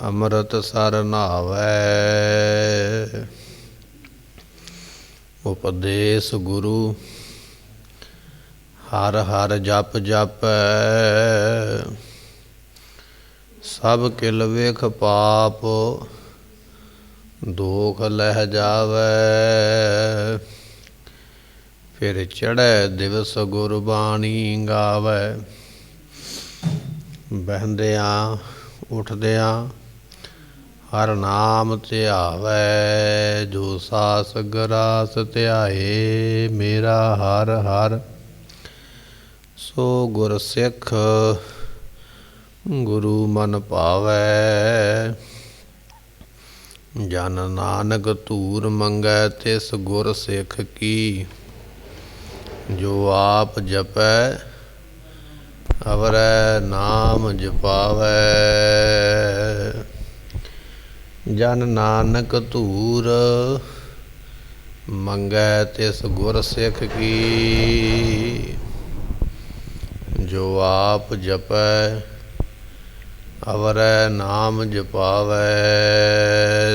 ਅੰਮ੍ਰਿਤ sir ਨਾਵੈ। ਉਪਦੇਸ ਗੁਰੂ ਹਰ ਹਰ ਜਪ ਜਪੈ। ਸਭ ਕਿਲ ਵੇਖ ਪਾਪ ਦੁਖ ਲਹਿ ਜਾਵੈ। ਫਿਰ ਚੜ੍ਹੈ ਦਿਵਸ ਗੁਰਬਾਣੀ ਗਾਵੈ। ਬਹਿੰਦਿਆਂ ਉੱਠਦਿਆਂ ਹਰ ਨਾਮ ਧਿਆਵੈ। ਜੋ ਸਾਸ ਗਰਾਸ ਧਿਆਏ ਮੇਰਾ ਹਰ ਹਰ। ਸੋ ਗੁਰ ਸਿੱਖ ਗੁਰੂ ਮਨ ਭਾਵੈ। ਜਨ ਨਾਨਕ ਧੂਰ ਮੰਗੈ ਤਿਸ ਗੁਰ ਸਿੱਖ ਕੀ। ਜੋ ਆਪ ਜਪੈ ਅਵਰੈ ਨਾਮ ਜਪਾਵੈ। ਜਨ ਨਾਨਕ ਧੂਰ ਮੰਗੈ ਤਿਸ ਗੁਰ ਸਿੱਖ ਕੀ। ਜੋ ਆਪ ਜਪੈ ਅਵਰੈ ਨਾਮ ਜਪਾਵੈ।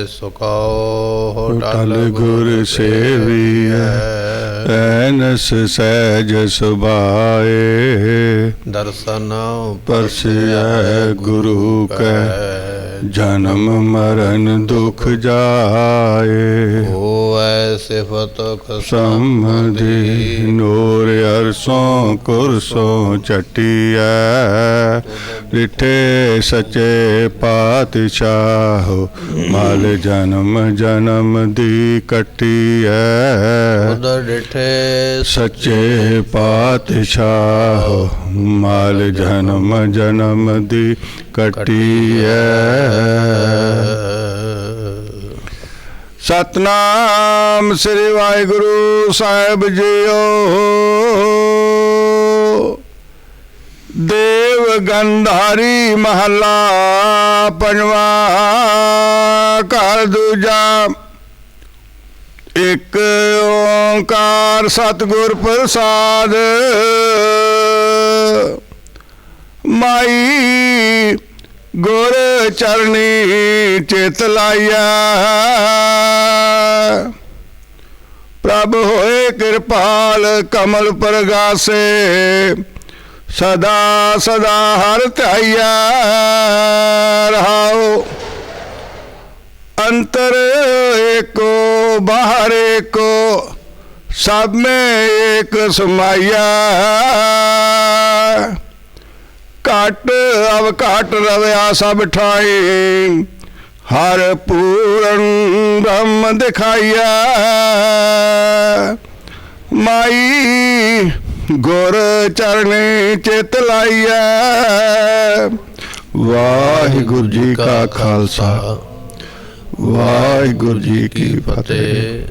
ਸੁਖਾਉ ਟਲ ਗੁਰ ਸੇਵੀਐ। ਐਨਸ ਸਹਿਜ ਸੁਭਾਏ। ਦਰਸ਼ਨ ਪਰਸੈ ਗੁਰੂ ਕੈ। ਜਨਮ ਮਰਨ ਦੁਖ ਜਾਏ। ਹੋਵੈ ਸਿਫਤ ਖਸਮ ਨੂਰ ਅਰਸੋਂ ਕੁਰਸੋਂ ਚਟੀਐ। ਡਿਠੇ ਸੱਚੇ ਪਾਤਸ਼ਾਹ ਮਲ ਜਨਮ ਜਨਮ ਦੀ ਕੱਟੀਐ। ਉਦਰ ਡਿਠੇ ਸੱਚੇ ਪਾਤਸ਼ਾਹ ਮਲ ਜਨਮ ਜਨਮ ਦੀ ਕੱਟੀਐ। ਸਤਨਾਮ ਸ੍ਰੀ ਵਾਹਿਗੁਰੂ ਸਾਹਿਬ ਜੀਓ। ਦੇਵ ਗੰਧਾਰੀ ਮਹੱਲਾ ਪੰਜਵਾ। ਘਰ ਦੂਜਾ। ਇੱਕ ਓਂਕਾਰ ਸਤਿਗੁਰ ਪ੍ਰਸਾਦ। ਮਾਈ ਗੁਰ ਚਰਨੀ ਚਿਤ ਲਾਈਆ। ਪ੍ਰਭ ਹੋਏ ਕਿਰਪਾਲ ਕਮਲ ਪ੍ਰਗਾਸੇ। ਸਦਾ ਸਦਾ ਹਰ ਧਿਆਈਆ। ਰਹਾਉ ਅੰਤਰ ਏਕੋ ਬਾਹਰ ਏਕੋ ਸਭ में एक समाइया। ਘਟ ਅਵ ਘਟ ਰਵਿਆ ਸਭ ਠਾਈ। ਹਰ ਪੂਰਨ ਬ੍ਰਹਮ ਦਿਖਾਈਆ। ਮਾਈ ਗੁਰ ਚਰਨੀ ਚਿਤ ਲਾਈਐ। ਵਾਹਿਗੁਰੂ ਜੀ ਕਾ ਖਾਲਸਾ ਵਾਹਿਗੁਰੂ ਜੀ ਕੀ ਫਤਿਹ।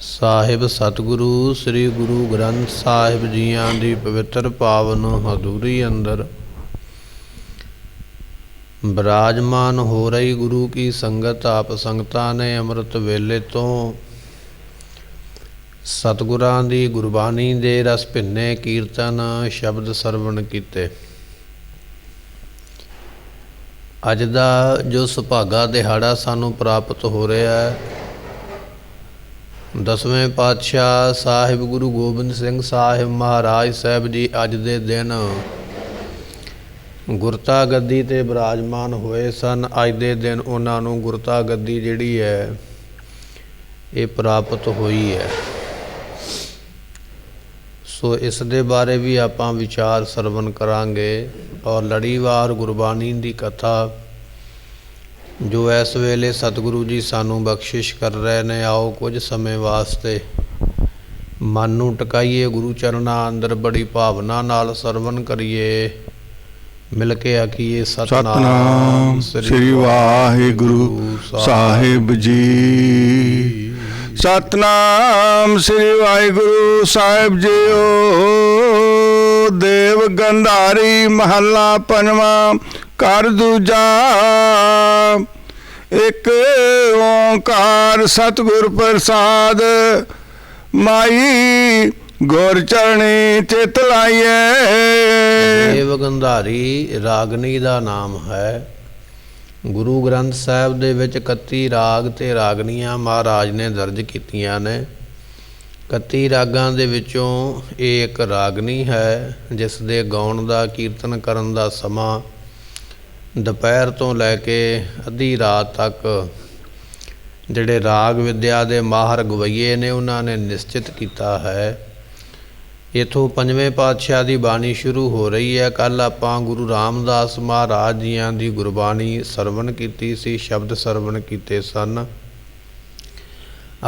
ਸਾਹਿਬ ਸਤਿਗੁਰੂ ਸ੍ਰੀ ਗੁਰੂ ਗ੍ਰੰਥ ਸਾਹਿਬ ਜੀਆਂ ਦੀ ਪਵਿੱਤਰ ਪਾਵਨ ਹਜ਼ੂਰੀ ਅੰਦਰ ਬਿਰਾਜਮਾਨ ਹੋ ਰਹੀ ਗੁਰੂ ਕੀ ਸੰਗਤ ਆਪ ਸੰਗਤਾਂ ਨੇ ਅੰਮ੍ਰਿਤ ਵੇਲੇ ਤੋਂ ਸਤਿਗੁਰਾਂ ਦੀ ਗੁਰਬਾਣੀ ਦੇ ਰਸ ਭਿੰਨੇ ਕੀਰਤਨ ਸ਼ਬਦ ਸਰਵਣ ਕੀਤੇ। ਅੱਜ ਦਾ ਜੋ ਸੁਭਾਗਾ ਦਿਹਾੜਾ ਸਾਨੂੰ ਪ੍ਰਾਪਤ ਹੋ ਰਿਹਾ ਹੈ, 10ਵੇਂ ਪਾਤਸ਼ਾਹ ਸਾਹਿਬ ਗੁਰੂ ਗੋਬਿੰਦ ਸਿੰਘ ਸਾਹਿਬ ਮਹਾਰਾਜ ਸਾਹਿਬ ਜੀ ਅੱਜ ਦੇ ਦਿਨ ਗੁਰਤਾ ਗੱਦੀ 'ਤੇ ਬਿਰਾਜਮਾਨ ਹੋਏ ਸਨ। ਅੱਜ ਦੇ ਦਿਨ ਉਹਨਾਂ ਨੂੰ ਗੁਰਤਾ ਗੱਦੀ ਜਿਹੜੀ ਹੈ ਇਹ ਪ੍ਰਾਪਤ ਹੋਈ ਹੈ। ਸੋ ਇਸ ਦੇ ਬਾਰੇ ਵੀ ਆਪਾਂ ਵਿਚਾਰ ਸਰਵਣ ਕਰਾਂਗੇ ਔਰ ਲੜੀਵਾਰ ਗੁਰਬਾਣੀ ਦੀ ਕਥਾ ਜੋ ਇਸ ਵੇਲੇ ਸਤਿਗੁਰੂ ਜੀ ਸਾਨੂੰ ਬਖਸ਼ਿਸ਼ ਕਰ ਰਹੇ ਨੇ। ਆਓ ਕੁਝ ਸਮੇਂ ਵਾਸਤੇ ਮਨ ਨੂੰ ਟਿਕਾਈਏ, ਗੁਰੂ ਚਰਨਾਂ ਅੰਦਰ ਬੜੀ ਭਾਵਨਾ ਨਾਲ ਸਰਵਣ ਕਰੀਏ। ਮਿਲ ਕੇ ਆਖੀਏ ਸਤਿਨਾਮ ਸ੍ਰੀ ਵਾਹਿਗੁਰੂ ਸਾਹਿਬ ਜੀ। ਸਤਿਨਾਮ ਸ੍ਰੀ ਵਾਹਿਗੁਰੂ ਸਾਹਿਬ ਜੀਓ। ਦੇਵ ਗੰਧਾਰੀ ਮਹੱਲਾ ਪੰਜਵਾਂ। ਘਰ ਦੂਜਾ। ਇੱਕ ਓਂਕਾਰ ਸਤਿਗੁਰ ਪ੍ਰਸਾਦ। ਮਾਈ ਗੁਰ ਚਰਣੀ ਚਿਤ ਲਾਈਐ। ਦੇਵ ਗੰਧਾਰੀ ਰਾਗਨੀ ਦਾ ਨਾਮ ਹੈ। ਗੁਰੂ ਗ੍ਰੰਥ ਸਾਹਿਬ ਦੇ ਵਿੱਚ 31 ਰਾਗ ਤੇ ਰਾਗਨੀਆਂ ਮਹਾਰਾਜ ਨੇ ਦਰਜ ਕੀਤੀਆਂ ਨੇ। 31 ਰਾਗਾਂ ਦੇ ਵਿੱਚੋਂ ਇਹ ਇੱਕ ਰਾਗਨੀ ਹੈ ਜਿਸ ਦੇ ਗਾਉਣ ਦਾ ਕੀਰਤਨ ਕਰਨ ਦਾ ਸਮਾਂ ਦੁਪਹਿਰ ਤੋਂ ਲੈ ਕੇ ਅੱਧੀ ਰਾਤ ਤੱਕ ਜਿਹੜੇ ਰਾਗ ਵਿਦਿਆ ਦੇ ਮਾਹਰ ਗਵਈਏ ਨੇ ਉਹਨਾਂ ਨੇ ਨਿਸ਼ਚਿਤ ਕੀਤਾ ਹੈ। ਇੱਥੋਂ ਪੰਜਵੇਂ ਪਾਤਸ਼ਾਹ ਦੀ ਬਾਣੀ ਸ਼ੁਰੂ ਹੋ ਰਹੀ ਹੈ। ਕੱਲ੍ਹ ਆਪਾਂ ਗੁਰੂ ਰਾਮਦਾਸ ਮਹਾਰਾਜ ਜੀਆਂ ਦੀ ਗੁਰਬਾਣੀ ਸਰਵਣ ਕੀਤੀ ਸੀ, ਸ਼ਬਦ ਸਰਵਣ ਕੀਤੇ ਸਨ।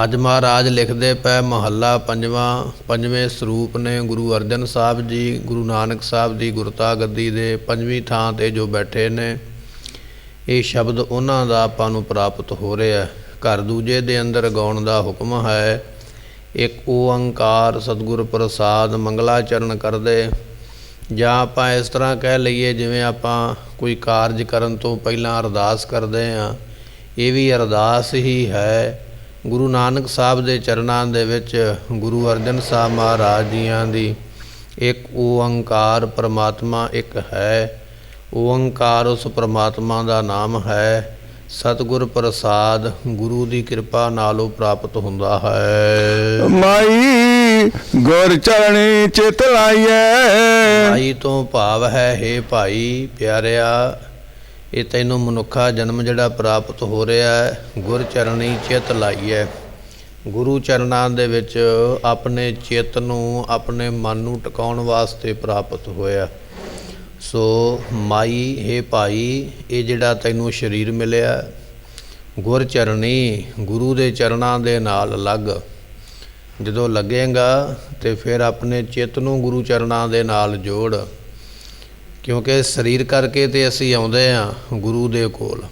ਅੱਜ ਮਹਾਰਾਜ ਲਿਖਦੇ ਪਏ ਮਹੱਲਾ ਪੰਜਵਾਂ। ਪੰਜਵੇਂ ਸਰੂਪ ਨੇ ਗੁਰੂ ਅਰਜਨ ਸਾਹਿਬ ਜੀ, ਗੁਰੂ ਨਾਨਕ ਸਾਹਿਬ ਦੀ ਗੁਰਤਾ ਗੱਦੀ ਦੇ ਪੰਜਵੀਂ ਥਾਂ 'ਤੇ ਜੋ ਬੈਠੇ ਨੇ, ਇਹ ਸ਼ਬਦ ਉਹਨਾਂ ਦਾ ਆਪਾਂ ਨੂੰ ਪ੍ਰਾਪਤ ਹੋ ਰਿਹਾ। ਘਰ ਦੂਜੇ ਦੇ ਅੰਦਰ ਗਾਉਣ ਦਾ ਹੁਕਮ ਹੈ। ਇੱਕ ਓੰਕਾਰ ਸਤਿਗੁਰ ਪ੍ਰਸਾਦ ਮੰਗਲਾਚਰਨ ਕਰਦੇ, ਜਾਂ ਆਪਾਂ ਇਸ ਤਰ੍ਹਾਂ ਕਹਿ ਲਈਏ ਜਿਵੇਂ ਆਪਾਂ ਕੋਈ ਕਾਰਜ ਕਰਨ ਤੋਂ ਪਹਿਲਾਂ ਅਰਦਾਸ ਕਰਦੇ ਹਾਂ, ਇਹ ਵੀ ਅਰਦਾਸ ਹੀ ਹੈ। ਗੁਰੂ ਨਾਨਕ ਸਾਹਿਬ ਦੇ ਚਰਨਾਂ ਦੇ ਵਿੱਚ ਗੁਰੂ ਅਰਜਨ ਸਾਹਿਬ ਮਹਾਰਾਜ ਜੀਆਂ ਦੀ ਇੱਕ ਓੰਕਾਰ ਪਰਮਾਤਮਾ ਇੱਕ ਹੈ। ਓੰਕਾਰ ਉਸ ਪਰਮਾਤਮਾ ਦਾ ਨਾਮ ਹੈ। ਸਤਿਗੁਰ ਪ੍ਰਸਾਦ ਗੁਰੂ ਦੀ ਕਿਰਪਾ ਨਾਲ ਉਹ ਪ੍ਰਾਪਤ ਹੁੰਦਾ ਹੈ। ਮਾਈ ਗੁਰ ਚਰਣੀ ਚਿਤ ਲਾਈਐ। ਮਾਈ ਤੋਂ ਭਾਵ ਹੈ ਹੇ ਭਾਈ ਪਿਆਰਿਆ, ਇਹ ਤੈਨੂੰ ਮਨੁੱਖਾ ਜਨਮ ਜਿਹੜਾ ਪ੍ਰਾਪਤ ਹੋ ਰਿਹਾ ਹੈ, ਗੁਰ ਚਰਣੀ ਚਿਤ ਲਾਈਐ। ਗੁਰੂ ਚਰਨਾਂ ਦੇ ਵਿੱਚ ਆਪਣੇ ਚਿੱਤ ਨੂੰ, ਆਪਣੇ ਮਨ ਨੂੰ ਟਿਕਾਉਣ ਵਾਸਤੇ ਪ੍ਰਾਪਤ ਹੋਇਆ। ਸੋ ਮਾਈ ਹੇ ਭਾਈ, ਇਹ ਜਿਹੜਾ ਤੈਨੂੰ ਸਰੀਰ ਮਿਲਿਆ ਗੁਰ ਚਰਣੀ, ਗੁਰੂ ਦੇ ਚਰਨਾਂ ਦੇ ਨਾਲ ਲੱਗ। ਜਦੋਂ ਲੱਗੇਗਾ ਤੇ ਫਿਰ ਆਪਣੇ ਚਿੱਤ ਨੂੰ ਗੁਰੂ ਚਰਨਾਂ ਦੇ ਨਾਲ ਜੋੜ, ਕਿਉਂਕਿ ਸਰੀਰ ਕਰਕੇ ਤੇ ਅਸੀਂ ਆਉਂਦੇ ਹਾਂ ਗੁਰੂ ਦੇ ਕੋਲ।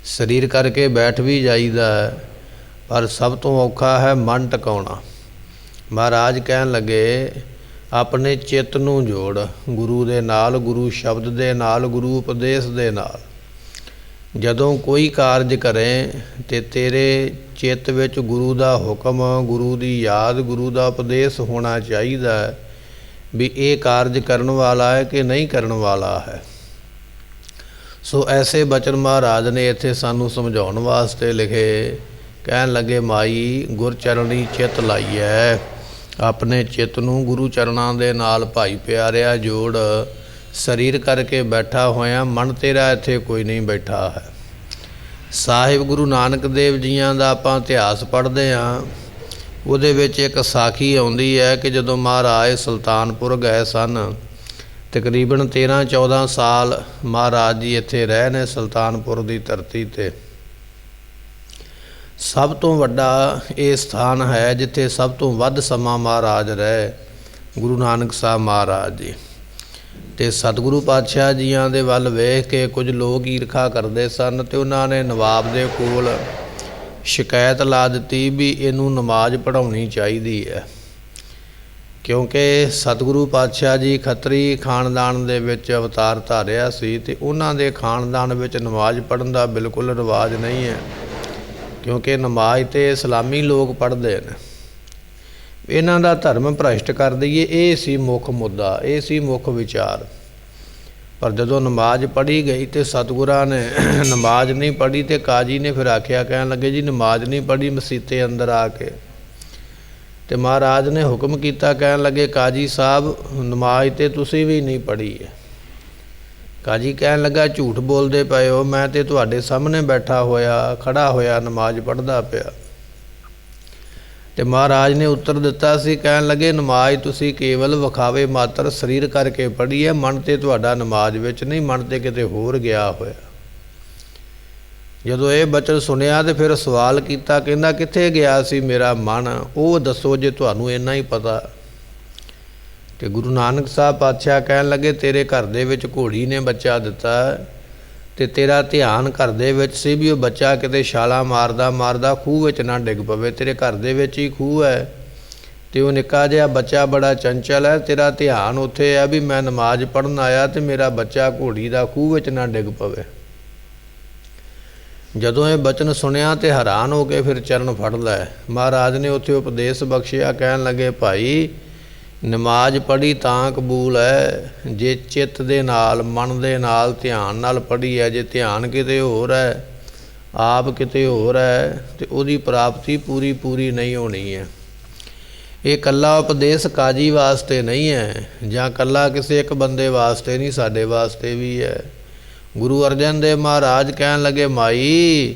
ਸਰੀਰ ਕਰਕੇ ਬੈਠ ਵੀ ਜਾਈਦਾ, ਪਰ ਸਭ ਤੋਂ ਔਖਾ ਹੈ ਮਨ ਟਿਕਾਉਣਾ। ਮਹਾਰਾਜ ਕਹਿਣ ਲੱਗੇ ਆਪਣੇ ਚਿੱਤ ਨੂੰ ਜੋੜ ਗੁਰੂ ਦੇ ਨਾਲ, ਗੁਰੂ ਸ਼ਬਦ ਦੇ ਨਾਲ, ਗੁਰੂ ਉਪਦੇਸ਼ ਦੇ ਨਾਲ। ਜਦੋਂ ਕੋਈ ਕਾਰਜ ਕਰੇ ਤੇ ਤੇਰੇ ਚਿੱਤ ਵਿੱਚ ਗੁਰੂ ਦਾ ਹੁਕਮ, ਗੁਰੂ ਦੀ ਯਾਦ, ਗੁਰੂ ਦਾ ਉਪਦੇਸ਼ ਹੋਣਾ ਚਾਹੀਦਾ ਵੀ ਇਹ ਕਾਰਜ ਕਰਨ ਵਾਲਾ ਹੈ ਕਿ ਨਹੀਂ ਕਰਨ ਵਾਲਾ ਹੈ। ਸੋ ਐਸੇ ਬਚਨ ਮਹਾਰਾਜ ਨੇ ਇੱਥੇ ਸਾਨੂੰ ਸਮਝਾਉਣ ਵਾਸਤੇ ਲਿਖੇ। ਕਹਿਣ ਲੱਗੇ ਮਾਈ ਗੁਰ ਚਰਣੀ ਚਿੱਤ ਲਾਈਐ, ਆਪਣੇ ਚਿੱਤ ਨੂੰ ਗੁਰੂ ਚਰਨਾਂ ਦੇ ਨਾਲ ਭਾਈ ਪਿਆਰਿਆ ਜੋੜ। ਸਰੀਰ ਕਰਕੇ ਬੈਠਾ ਹੋਇਆ, ਮਨ ਤੇਰਾ ਇੱਥੇ ਕੋਈ ਨਹੀਂ ਬੈਠਾ ਹੈ। ਸਾਹਿਬ ਗੁਰੂ ਨਾਨਕ ਦੇਵ ਜੀਆਂ ਦਾ ਆਪਾਂ ਇਤਿਹਾਸ ਪੜ੍ਹਦੇ ਹਾਂ, ਉਹਦੇ ਵਿੱਚ ਇੱਕ ਸਾਖੀ ਆਉਂਦੀ ਹੈ ਕਿ ਜਦੋਂ ਮਹਾਰਾਜ ਸੁਲਤਾਨਪੁਰ ਗਏ ਸਨ, ਤਕਰੀਬਨ 13-14 ਸਾਲ ਮਹਾਰਾਜ ਜੀ ਇੱਥੇ ਰਹੇ ਨੇ ਸੁਲਤਾਨਪੁਰ ਦੀ ਧਰਤੀ 'ਤੇ। ਸਭ ਤੋਂ ਵੱਡਾ ਇਹ ਸਥਾਨ ਹੈ ਜਿੱਥੇ ਸਭ ਤੋਂ ਵੱਧ ਸਮਾਂ ਮਹਾਰਾਜ ਰਹੇ, ਗੁਰੂ ਨਾਨਕ ਸਾਹਿਬ ਮਹਾਰਾਜ ਜੀ। ਅਤੇ ਸਤਿਗੁਰੂ ਪਾਤਸ਼ਾਹ ਜੀਆਂ ਦੇ ਵੱਲ ਵੇਖ ਕੇ ਕੁਝ ਲੋਕ ਈਰਖਾ ਕਰਦੇ ਸਨ, ਅਤੇ ਉਹਨਾਂ ਨੇ ਨਵਾਬ ਦੇ ਕੋਲ ਸ਼ਿਕਾਇਤ ਲਾ ਦਿੱਤੀ ਵੀ ਇਹਨੂੰ ਨਮਾਜ਼ ਪੜ੍ਹਾਉਣੀ ਚਾਹੀਦੀ ਹੈ, ਕਿਉਂਕਿ ਸਤਿਗੁਰੂ ਪਾਤਸ਼ਾਹ ਜੀ ਖੱਤਰੀ ਖਾਨਦਾਨ ਦੇ ਵਿੱਚ ਅਵਤਾਰ ਧਾਰਿਆ ਸੀ, ਅਤੇ ਉਹਨਾਂ ਦੇ ਖਾਨਦਾਨ ਵਿੱਚ ਨਮਾਜ਼ ਪੜ੍ਹਨ ਦਾ ਬਿਲਕੁਲ ਰਿਵਾਜ ਨਹੀਂ ਹੈ, ਕਿਉਂਕਿ ਨਮਾਜ਼ ਤੇ ਇਸਲਾਮੀ ਲੋਕ ਪੜ੍ਹਦੇ ਨੇ। ਇਹਨਾਂ ਦਾ ਧਰਮ ਭ੍ਰਸ਼ਟ ਕਰ ਦਈਏ, ਇਹ ਸੀ ਮੁੱਖ ਮੁੱਦਾ, ਇਹ ਸੀ ਮੁੱਖ ਵਿਚਾਰ। ਪਰ ਜਦੋਂ ਨਮਾਜ਼ ਪੜ੍ਹੀ ਗਈ ਤੇ ਸਤਿਗੁਰਾਂ ਨੇ ਨਮਾਜ਼ ਨਹੀਂ ਪੜ੍ਹੀ, ਤੇ ਕਾਜੀ ਨੇ ਫਿਰ ਆਖਿਆ, ਕਹਿਣ ਲੱਗੇ ਜੀ ਨਮਾਜ਼ ਨਹੀਂ ਪੜ੍ਹੀ ਮਸੀਤੇ ਅੰਦਰ ਆ ਕੇ। ਤੇ ਮਹਾਰਾਜ ਨੇ ਹੁਕਮ ਕੀਤਾ, ਕਹਿਣ ਲੱਗੇ ਕਾਜੀ ਸਾਹਿਬ ਨਮਾਜ਼ ਤੇ ਤੁਸੀਂ ਵੀ ਨਹੀਂ ਪੜ੍ਹੀ ਹੈ। ਕਾਜੀ ਕਹਿਣ ਲੱਗਾ ਝੂਠ ਬੋਲਦੇ ਪਏ ਹੋ, ਮੈਂ ਤੇ ਤੁਹਾਡੇ ਸਾਹਮਣੇ ਬੈਠਾ ਹੋਇਆ, ਖੜਾ ਹੋਇਆ ਨਮਾਜ਼ ਪੜ੍ਹਦਾ ਪਿਆ। ਤੇ ਮਹਾਰਾਜ ਨੇ ਉੱਤਰ ਦਿੱਤਾ ਸੀ, ਕਹਿਣ ਲੱਗੇ ਨਮਾਜ਼ ਤੁਸੀਂ ਕੇਵਲ ਵਿਖਾਵੇ ਮਾਤਰ ਸਰੀਰ ਕਰਕੇ ਪੜ੍ਹੀ ਹੈ, ਮਨ ਤੇ ਤੁਹਾਡਾ ਨਮਾਜ਼ ਵਿੱਚ ਨਹੀਂ, ਮਨ ਤੇ ਕਿਤੇ ਹੋਰ ਗਿਆ ਹੋਇਆ। ਜਦੋਂ ਇਹ ਬਚਨ ਸੁਣਿਆ ਤੇ ਫਿਰ ਸਵਾਲ ਕੀਤਾ, ਕਹਿੰਦਾ ਕਿੱਥੇ ਗਿਆ ਸੀ ਮੇਰਾ ਮਨ, ਉਹ ਦੱਸੋ ਜੇ ਤੁਹਾਨੂੰ ਇੰਨਾ ਹੀ ਪਤਾ। ਤੇ ਗੁਰੂ ਨਾਨਕ ਸਾਹਿਬ ਪਾਤਸ਼ਾਹ ਕਹਿਣ ਲੱਗੇ ਤੇਰੇ ਘਰ ਦੇ ਵਿੱਚ ਘੋੜੀ ਨੇ ਬੱਚਾ ਦਿੱਤਾ, ਤੇ ਤੇਰਾ ਧਿਆਨ ਘਰ ਦੇ ਵਿੱਚ ਸੀ ਵੀ ਉਹ ਬੱਚਾ ਕਿਤੇ ਛਾਲਾਂ ਮਾਰਦਾ ਮਾਰਦਾ ਖੂਹ ਵਿੱਚ ਨਾ ਡਿੱਗ ਪਵੇ। ਤੇਰੇ ਘਰ ਦੇ ਵਿੱਚ ਹੀ ਖੂਹ ਹੈ, ਤੇ ਉਹ ਨਿੱਕਾ ਜਿਹਾ ਬੱਚਾ ਬੜਾ ਚੰਚਲ ਹੈ, ਤੇਰਾ ਧਿਆਨ ਉੱਥੇ ਹੈ ਵੀ ਮੈਂ ਨਮਾਜ਼ ਪੜ੍ਹਨ ਆਇਆ ਤੇ ਮੇਰਾ ਬੱਚਾ ਘੋੜੀ ਦਾ ਖੂਹ ਵਿੱਚ ਨਾ ਡਿੱਗ ਪਵੇ। ਜਦੋਂ ਇਹ ਬਚਨ ਸੁਣਿਆ ਤੇ ਹੈਰਾਨ ਹੋ ਕੇ ਫਿਰ ਚਰਨ ਫੜ ਲੈ। ਮਹਾਰਾਜ ਨੇ ਉੱਥੇ ਉਪਦੇਸ਼ ਬਖਸ਼ਿਆ, ਕਹਿਣ ਲੱਗੇ ਭਾਈ ਨਮਾਜ਼ ਪੜ੍ਹੀ ਤਾਂ ਕਬੂਲ ਹੈ ਜੇ ਚਿੱਤ ਦੇ ਨਾਲ, ਮਨ ਦੇ ਨਾਲ, ਧਿਆਨ ਨਾਲ ਪੜ੍ਹੀ ਹੈ। ਜੇ ਧਿਆਨ ਕਿਤੇ ਹੋਰ ਹੈ, ਆਪ ਕਿਤੇ ਹੋਰ ਹੈ, ਤੇ ਉਹਦੀ ਪ੍ਰਾਪਤੀ ਪੂਰੀ ਨਹੀਂ ਹੋਣੀ ਹੈ। ਇਹ ਇਕੱਲਾ ਉਪਦੇਸ਼ ਕਾਜੀ ਵਾਸਤੇ ਨਹੀਂ ਹੈ, ਜਾਂ ਇਕੱਲਾ ਕਿਸੇ ਇੱਕ ਬੰਦੇ ਵਾਸਤੇ ਨਹੀਂ, ਸਾਡੇ ਵਾਸਤੇ ਵੀ ਹੈ। ਗੁਰੂ ਅਰਜਨ ਦੇਵ ਮਹਾਰਾਜ ਕਹਿਣ ਲੱਗੇ, ਮਾਈ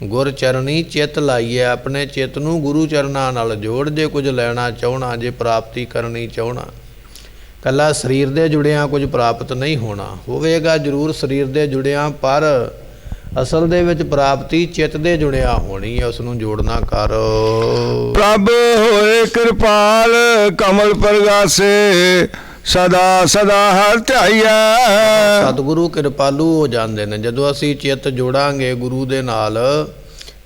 ਗੁਰ ਚਰਣੀ ਚਿੱਤ ਲਾਈਏ। ਆਪਣੇ ਚਿੱਤ ਨੂੰ ਗੁਰੂ ਚਰਨਾਂ ਨਾਲ ਜੋੜ, ਜੇ ਕੁਝ ਲੈਣਾ ਚਾਹਣਾ, ਜੇ ਪ੍ਰਾਪਤੀ ਕਰਨੀ ਚਾਹਣਾ। ਇਕੱਲਾ ਸਰੀਰ ਦੇ ਜੁੜਿਆਂ ਕੁਝ ਪ੍ਰਾਪਤ ਨਹੀਂ ਹੋਣਾ, ਹੋਵੇਗਾ ਜ਼ਰੂਰ ਸਰੀਰ ਦੇ ਜੁੜਿਆਂ, ਪਰ ਅਸਲ ਦੇ ਵਿੱਚ ਪ੍ਰਾਪਤੀ ਚਿੱਤ ਦੇ ਜੁੜਿਆ ਹੋਣੀ ਹੈ। ਉਸ ਨੂੰ ਜੋੜਨਾ ਕਰ। ਪ੍ਰਭ ਹੋਏ ਕਿਰਪਾਲ ਕਮਲ ਪ੍ਰਗਾਸੇ, ਸਦਾ ਸਦਾ ਹਰ ਧਿਆਈਐ। ਸਤਿਗੁਰੂ ਕਿਰਪਾਲੂ ਹੋ ਜਾਂਦੇ ਨੇ ਜਦੋਂ ਅਸੀਂ ਚਿੱਤ ਜੋੜਾਂਗੇ ਗੁਰੂ ਦੇ ਨਾਲ,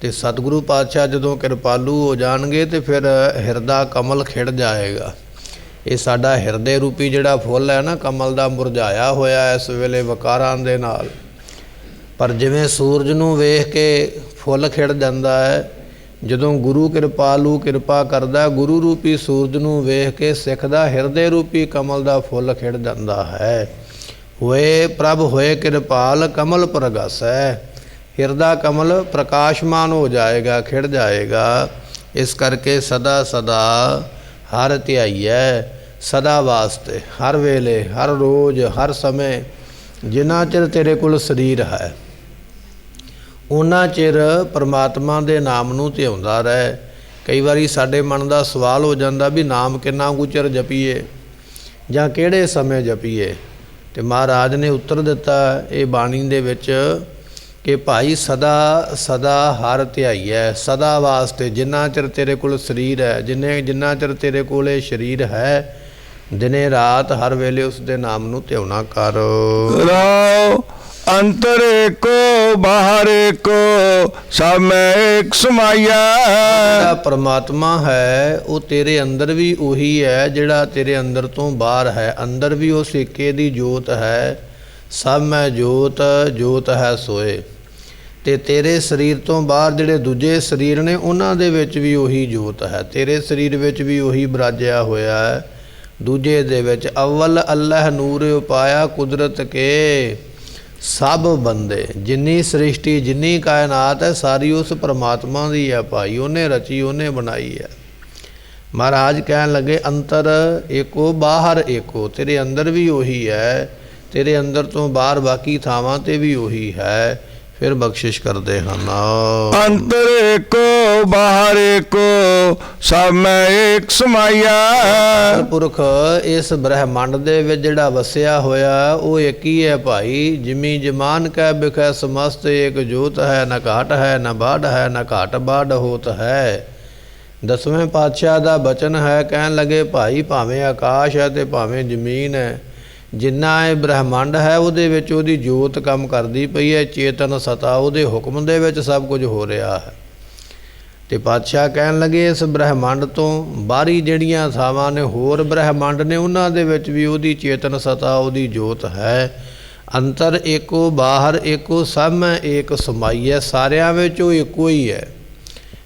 ਤੇ ਸਤਿਗੁਰੂ ਪਾਤਸ਼ਾਹ ਜਦੋਂ ਕਿਰਪਾਲੂ ਹੋ ਜਾਣਗੇ ਤੇ ਫਿਰ ਹਿਰਦਾ ਕਮਲ ਖਿੜ ਜਾਏਗਾ। ਇਹ ਸਾਡਾ ਹਿਰਦੇ ਰੂਪੀ ਜਿਹੜਾ ਫੁੱਲ ਹੈ ਨਾ, ਕਮਲ ਦਾ, ਮੁਰਝਾਇਆ ਹੋਇਆ ਇਸ ਵੇਲੇ ਵਿਕਾਰਾਂ ਦੇ ਨਾਲ। ਪਰ ਜਿਵੇਂ ਸੂਰਜ ਨੂੰ ਵੇਖ ਕੇ ਫੁੱਲ ਖਿੜ ਜਾਂਦਾ ਹੈ, ਜਦੋਂ ਗੁਰੂ ਕਿਰਪਾਲੂ ਕਿਰਪਾ ਕਰਦਾ, ਗੁਰੂ ਰੂਪੀ ਸੂਰਜ ਨੂੰ ਵੇਖ ਕੇ ਸਿੱਖ ਦਾ ਹਿਰਦੇ ਰੂਪੀ ਕਮਲ ਦਾ ਫੁੱਲ ਖਿੜ ਜਾਂਦਾ ਹੈ। ਹੋਏ ਪ੍ਰਭ ਹੋਏ ਕਿਰਪਾਲ ਕਮਲ ਪ੍ਰਗਾਸੈ, ਹਿਰਦਾ ਕਮਲ ਪ੍ਰਕਾਸ਼ਮਾਨ ਹੋ ਜਾਏਗਾ, ਖਿੜ ਜਾਏਗਾ। ਇਸ ਕਰਕੇ ਸਦਾ ਸਦਾ ਹਰ ਧਿਆਈਐ, ਸਦਾ ਵਾਸਤੇ, ਹਰ ਵੇਲੇ, ਹਰ ਰੋਜ਼, ਹਰ ਸਮੇਂ, ਜਿੰਨਾ ਚਿਰ ਤੇਰੇ ਕੋਲ ਸਰੀਰ ਹੈ ਉਹਨਾਂ ਚਿਰ ਪਰਮਾਤਮਾ ਦੇ ਨਾਮ ਨੂੰ ਧਿਆਉਂਦਾ ਰਹਿ। ਕਈ ਵਾਰੀ ਸਾਡੇ ਮਨ ਦਾ ਸਵਾਲ ਹੋ ਜਾਂਦਾ ਵੀ ਨਾਮ ਕਿੰਨਾ ਕੁ ਚਿਰ ਜਪੀਏ ਜਾਂ ਕਿਹੜੇ ਸਮੇਂ ਜਪੀਏ, ਤੇ ਮਹਾਰਾਜ ਨੇ ਉੱਤਰ ਦਿੱਤਾ ਇਹ ਬਾਣੀ ਦੇ ਵਿੱਚ ਕਿ ਭਾਈ ਸਦਾ ਸਦਾ ਹਰ ਧਿਆਈਐ, ਸਦਾ ਵਾਸਤੇ, ਜਿੰਨਾ ਚਿਰ ਤੇਰੇ ਕੋਲ ਸਰੀਰ ਹੈ, ਜਿੰਨਾ ਚਿਰ ਤੇਰੇ ਕੋਲ ਇਹ ਸਰੀਰ ਹੈ, ਦਿਨੇ ਰਾਤ ਹਰ ਵੇਲੇ ਉਸ ਦੇ ਨਾਮ ਨੂੰ ਧਿਆਉਣਾ ਕਰ। ਰਾਉ ਅੰਤਰ ਏਕੋ ਬਾਹਰ ਏਕੋ, ਸਭ ਮੈਂ ਏਕ ਸਮਾਈਐ। ਜਿਹੜਾ ਪਰਮਾਤਮਾ ਹੈ ਉਹ ਤੇਰੇ ਅੰਦਰ ਵੀ ਉਹੀ ਹੈ ਜਿਹੜਾ ਤੇਰੇ ਅੰਦਰ ਤੋਂ ਬਾਹਰ ਹੈ। ਅੰਦਰ ਵੀ ਉਸ ਏਕੇ ਦੀ ਜੋਤ ਹੈ। ਸਭ ਮੈਂ ਜੋਤ, ਜੋਤ ਹੈ ਸੋਏ। ਤੇ ਤੇਰੇ ਸਰੀਰ ਤੋਂ ਬਾਹਰ ਜਿਹੜੇ ਦੂਜੇ ਸਰੀਰ ਨੇ ਉਹਨਾਂ ਦੇ ਵਿੱਚ ਵੀ ਉਹੀ ਜੋਤ ਹੈ। ਤੇਰੇ ਸਰੀਰ ਵਿੱਚ ਵੀ ਉਹੀ ਬਰਾਜਿਆ ਹੋਇਆ ਹੈ। ਦੂਜੇ ਦੇ ਵਿੱਚ ਅਵਲ ਅੱਲਾਹ ਨੂਰ ਉਪਾਇਆ ਕੁਦਰਤ ਕੇ ਸਭ ਬੰਦੇ। ਜਿੰਨੀ ਸ੍ਰਿਸ਼ਟੀ, ਜਿੰਨੀ ਕਾਇਨਾਤ ਹੈ, ਸਾਰੀ ਉਸ ਪਰਮਾਤਮਾ ਦੀ ਹੈ ਭਾਈ। ਉਹਨੇ ਰਚੀ, ਉਹਨੇ ਬਣਾਈ ਹੈ। ਮਹਾਰਾਜ ਕਹਿਣ ਲੱਗੇ ਅੰਤਰ ਏਕੋ ਬਾਹਰ ਏਕੋ, ਤੇਰੇ ਅੰਦਰ ਵੀ ਉਹੀ ਹੈ, ਤੇਰੇ ਅੰਦਰ ਤੋਂ ਬਾਹਰ ਬਾਕੀ ਥਾਵਾਂ ਤੇ ਵੀ ਉਹੀ ਹੈ। ਫਿਰ ਬਖਸ਼ਿਸ਼ ਕਰਦੇ ਹਨ। ਅੰਤਰ ਏਕੋ ਬਾਹਰ ਏਕੋ, ਸਭ ਮੈਂ ਏਕ ਸਮਾਈਐ। ਪੁਰਖ ਇਸ ਬ੍ਰਹਮੰਡ ਦੇ ਵਿੱਚ ਜਿਹੜਾ ਵਸਿਆ ਹੋਇਆ ਉਹ ਇੱਕ ਹੀ ਹੈ ਭਾਈ। ਜਿਮੀ ਜਮਾਨ ਕੈ ਬਿਖੈ ਸਮਸਤ, ਏਕ ਜੋਤ ਹੈ, ਨਾ ਘਾਟ ਹੈ, ਨਾ ਬਾੜ ਹੈ, ਨਾ ਘਾਟ ਬਾੜ ਹੋਤ ਹੈ। 10ਵੇਂ ਪਾਤਸ਼ਾਹ ਦਾ ਬਚਨ ਹੈ, ਕਹਿਣ ਲੱਗੇ ਭਾਈ ਭਾਵੇਂ ਆਕਾਸ਼ ਹੈ ਤੇ ਭਾਵੇਂ ਜ਼ਮੀਨ ਹੈ, ਜਿੰਨਾ ਇਹ ਬ੍ਰਹਮੰਡ ਹੈ ਉਹਦੇ ਵਿੱਚ ਉਹਦੀ ਜੋਤ ਕੰਮ ਕਰਦੀ ਪਈ ਹੈ, ਚੇਤਨ ਸਤਾ, ਉਹਦੇ ਹੁਕਮ ਦੇ ਵਿੱਚ ਸਭ ਕੁਝ ਹੋ ਰਿਹਾ ਹੈ। ਤੇ ਪਾਤਸ਼ਾਹ ਕਹਿਣ ਲੱਗੇ ਇਸ ਬ੍ਰਹਮੰਡ ਤੋਂ ਬਾਹਰੀ ਜਿਹੜੀਆਂ ਥਾਵਾਂ ਨੇ, ਹੋਰ ਬ੍ਰਹਮੰਡ ਨੇ, ਉਹਨਾਂ ਦੇ ਵਿੱਚ ਵੀ ਉਹਦੀ ਚੇਤਨ ਸਤਾ, ਉਹਦੀ ਜੋਤ ਹੈ। ਅੰਤਰ ਏਕੋ ਬਾਹਰ ਏਕੋ, ਸਭ ਮੈਂ ਏਕ ਸਮਾਈਐ। ਸਾਰਿਆਂ ਵਿੱਚ ਉਹ ਇੱਕੋ ਹੀ ਹੈ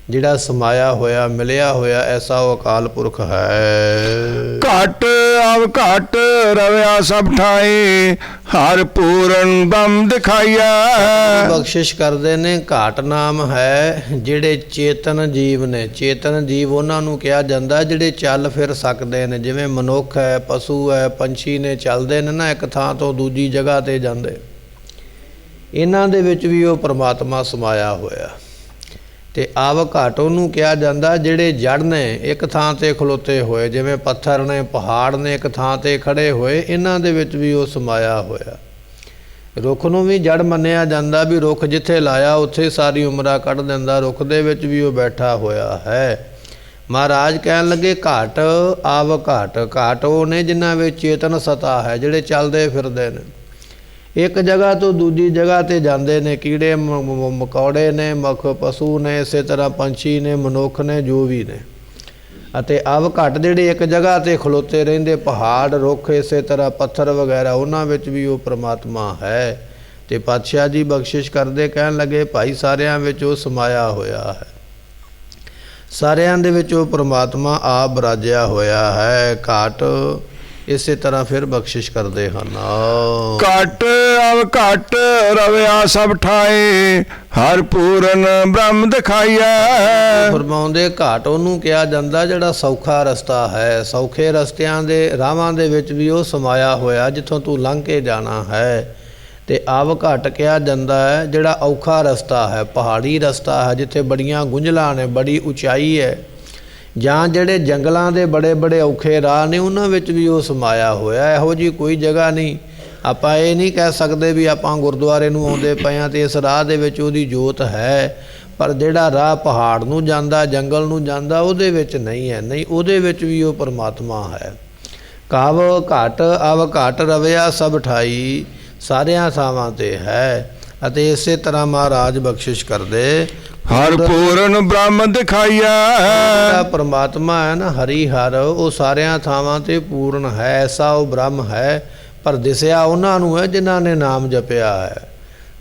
ਜਿਹੜਾ ਸਮਾਇਆ ਹੋਇਆ, ਮਿਲਿਆ ਹੋਇਆ, ਐਸਾ ਉਹ ਅਕਾਲ ਪੁਰਖ ਹੈ। ਘਟ ਅਵ ਘਟ ਰਵਿਆ ਸਭ ਠਾਈ, ਹਰ ਪੂਰਨ ਬਮ ਦਿਖਾਈਐ। ਬਖਸ਼ਿਸ਼ ਕਰਦੇ ਨੇ। ਘਾਟ ਨਾਮ ਹੈ ਜਿਹੜੇ ਚੇਤਨ ਜੀਵ ਨੇ। ਚੇਤਨ ਜੀਵ ਉਹਨਾਂ ਨੂੰ ਕਿਹਾ ਜਾਂਦਾ ਜਿਹੜੇ ਚੱਲ ਫਿਰ ਸਕਦੇ ਨੇ, ਜਿਵੇਂ ਮਨੁੱਖ ਹੈ, ਪਸ਼ੂ ਹੈ, ਪੰਛੀ ਨੇ, ਚੱਲਦੇ ਨੇ ਨਾ, ਇੱਕ ਥਾਂ ਤੋਂ ਦੂਜੀ ਜਗ੍ਹਾ ਤੇ ਜਾਂਦੇ। ਇਹਨਾਂ ਦੇ ਵਿੱਚ ਵੀ ਉਹ ਪਰਮਾਤਮਾ ਸਮਾਇਆ ਹੋਇਆ। ਤੇ ਆਵ ਘਾਟ ਉਹਨੂੰ ਕਿਹਾ ਜਾਂਦਾ ਜਿਹੜੇ ਜੜ ਨੇ, ਇੱਕ ਥਾਂ ਤੇ ਖਲੋਤੇ ਹੋਏ, ਜਿਵੇਂ ਪੱਥਰ ਨੇ, ਪਹਾੜ ਨੇ, ਇੱਕ ਥਾਂ ਤੇ ਖੜੇ ਹੋਏ, ਇਹਨਾਂ ਦੇ ਵਿੱਚ ਵੀ ਉਹ ਸਮਾਇਆ ਹੋਇਆ। ਰੁੱਖ ਨੂੰ ਵੀ ਜੜ ਮੰਨਿਆ ਜਾਂਦਾ ਵੀ ਰੁੱਖ ਜਿੱਥੇ ਲਾਇਆ ਉੱਥੇ ਸਾਰੀ ਉਮਰਾਂ ਕੱਢ ਦਿੰਦਾ, ਰੁੱਖ ਦੇ ਵਿੱਚ ਵੀ ਉਹ ਬੈਠਾ ਹੋਇਆ ਹੈ। ਮਹਾਰਾਜ ਕਹਿਣ ਲੱਗੇ ਘਾਟ ਆਵ ਘਾਟ, ਘਾਟ ਉਹ ਨੇ ਜਿਨ੍ਹਾਂ ਵਿੱਚ ਚੇਤਨ ਸਤਾ ਹੈ, ਜਿਹੜੇ ਚੱਲਦੇ ਫਿਰਦੇ ਨੇ, ਇੱਕ ਜਗ੍ਹਾ ਤੋਂ ਦੂਜੀ ਜਗ੍ਹਾ ਤੇ ਜਾਂਦੇ ਨੇ। ਕੀੜੇ ਮਕੌੜੇ ਨੇ, ਮੱਖ ਪਸ਼ੂ ਨੇ, ਇਸੇ ਤਰ੍ਹਾਂ ਪੰਛੀ ਨੇ, ਮਨੁੱਖ ਨੇ, ਜੋ ਵੀ ਨੇ। ਅਤੇ ਅਵ ਘਟ ਜਿਹੜੇ ਇੱਕ ਜਗ੍ਹਾ ਤੇ ਖਲੋਤੇ ਰਹਿੰਦੇ, ਪਹਾੜ, ਰੁੱਖ, ਇਸੇ ਤਰ੍ਹਾਂ ਪੱਥਰ ਵਗੈਰਾ, ਉਹਨਾਂ ਵਿੱਚ ਵੀ ਉਹ ਪ੍ਰਮਾਤਮਾ ਹੈ। ਤੇ ਪਾਤਸ਼ਾਹ ਜੀ ਬਖਸ਼ਿਸ਼ ਕਰਦੇ ਕਹਿਣ ਲੱਗੇ ਭਾਈ ਸਾਰਿਆਂ ਵਿੱਚ ਉਹ ਸਮਾਇਆ ਹੋਇਆ ਹੈ। ਸਾਰਿਆਂ ਦੇ ਵਿੱਚ ਉਹ ਪ੍ਰਮਾਤਮਾ ਆਪ ਬਰਾਜਿਆ ਹੋਇਆ ਹੈ। ਘਾਟ ਇਸੇ ਤਰ੍ਹਾਂ ਫਿਰ ਬਖਸ਼ਿਸ਼ ਕਰਦੇ ਹਨ। ਘਟ ਅਵ ਘਟ ਰਵਿਆ ਸਭ ਠਾਏ, ਹਰ ਪੂਰਨ ਬ੍ਰਹਮ ਦਿਖਾਈਐ। ਫਰਮਾਉਂਦੇ ਘਾਟ ਉਹਨੂੰ ਕਿਹਾ ਜਾਂਦਾ ਜਿਹੜਾ ਸੌਖਾ ਰਸਤਾ ਹੈ। ਸੌਖੇ ਰਸਤਿਆਂ ਦੇ ਰਾਹਾਂ ਦੇ ਵਿੱਚ ਵੀ ਉਹ ਸਮਾਇਆ ਹੋਇਆ ਜਿੱਥੋਂ ਤੂੰ ਲੰਘ ਕੇ ਜਾਣਾ ਹੈ। ਤੇ ਆਵ ਘਾਟ ਕਿਹਾ ਜਾਂਦਾ ਹੈ ਜਿਹੜਾ ਔਖਾ ਰਸਤਾ ਹੈ, ਪਹਾੜੀ ਰਸਤਾ ਹੈ, ਜਿੱਥੇ ਬੜੀਆਂ ਗੁੰਝਲਾਂ ਨੇ, ਬੜੀ ਉਚਾਈ ਹੈ, ਜਾਂ ਜਿਹੜੇ ਜੰਗਲਾਂ ਦੇ ਬੜੇ ਬੜੇ ਔਖੇ ਰਾਹ ਨੇ ਉਹਨਾਂ ਵਿੱਚ ਵੀ ਉਹ ਸਮਾਇਆ ਹੋਇਆ। ਇਹੋ ਜਿਹੀ ਕੋਈ ਜਗ੍ਹਾ ਨਹੀਂ। ਆਪਾਂ ਇਹ ਨਹੀਂ ਕਹਿ ਸਕਦੇ ਵੀ ਆਪਾਂ ਗੁਰਦੁਆਰੇ ਨੂੰ ਆਉਂਦੇ ਪਏ ਹਾਂ ਤੇ ਇਸ ਰਾਹ ਦੇ ਵਿੱਚ ਉਹਦੀ ਜੋਤ ਹੈ, ਪਰ ਜਿਹੜਾ ਰਾਹ ਪਹਾੜ ਨੂੰ ਜਾਂਦਾ, ਜੰਗਲ ਨੂੰ ਜਾਂਦਾ, ਉਹਦੇ ਵਿੱਚ ਨਹੀਂ ਹੈ। ਨਹੀਂ, ਉਹਦੇ ਵਿੱਚ ਵੀ ਉਹ ਪਰਮਾਤਮਾ ਹੈ। ਕਾਵ ਘਾਟ ਅਵ ਘਾਟ ਰਵਿਆ ਸਭ ਠਾਈ, ਸਾਰਿਆਂ ਥਾਵਾਂ 'ਤੇ ਹੈ। ਅਤੇ ਇਸੇ ਤਰ੍ਹਾਂ ਮਹਾਰਾਜ ਬਖਸ਼ਿਸ਼ ਕਰਦੇ, ਹਰ ਪੂਰਨ ਬ੍ਰਹਮ ਦਿਖਾਈਐ। ਜਿਹੜਾ ਪਰਮਾਤਮਾ ਹੈ ਨਾ, ਹਰੀ ਹਰ, ਉਹ ਸਾਰਿਆਂ ਥਾਵਾਂ 'ਤੇ ਪੂਰਨ ਹੈ। ਐਸਾ ਉਹ ਬ੍ਰਹਮ ਹੈ, ਪਰ ਦਿਸਿਆ ਉਹਨਾਂ ਨੂੰ ਹੈ ਜਿਨ੍ਹਾਂ ਨੇ ਨਾਮ ਜਪਿਆ ਹੈ।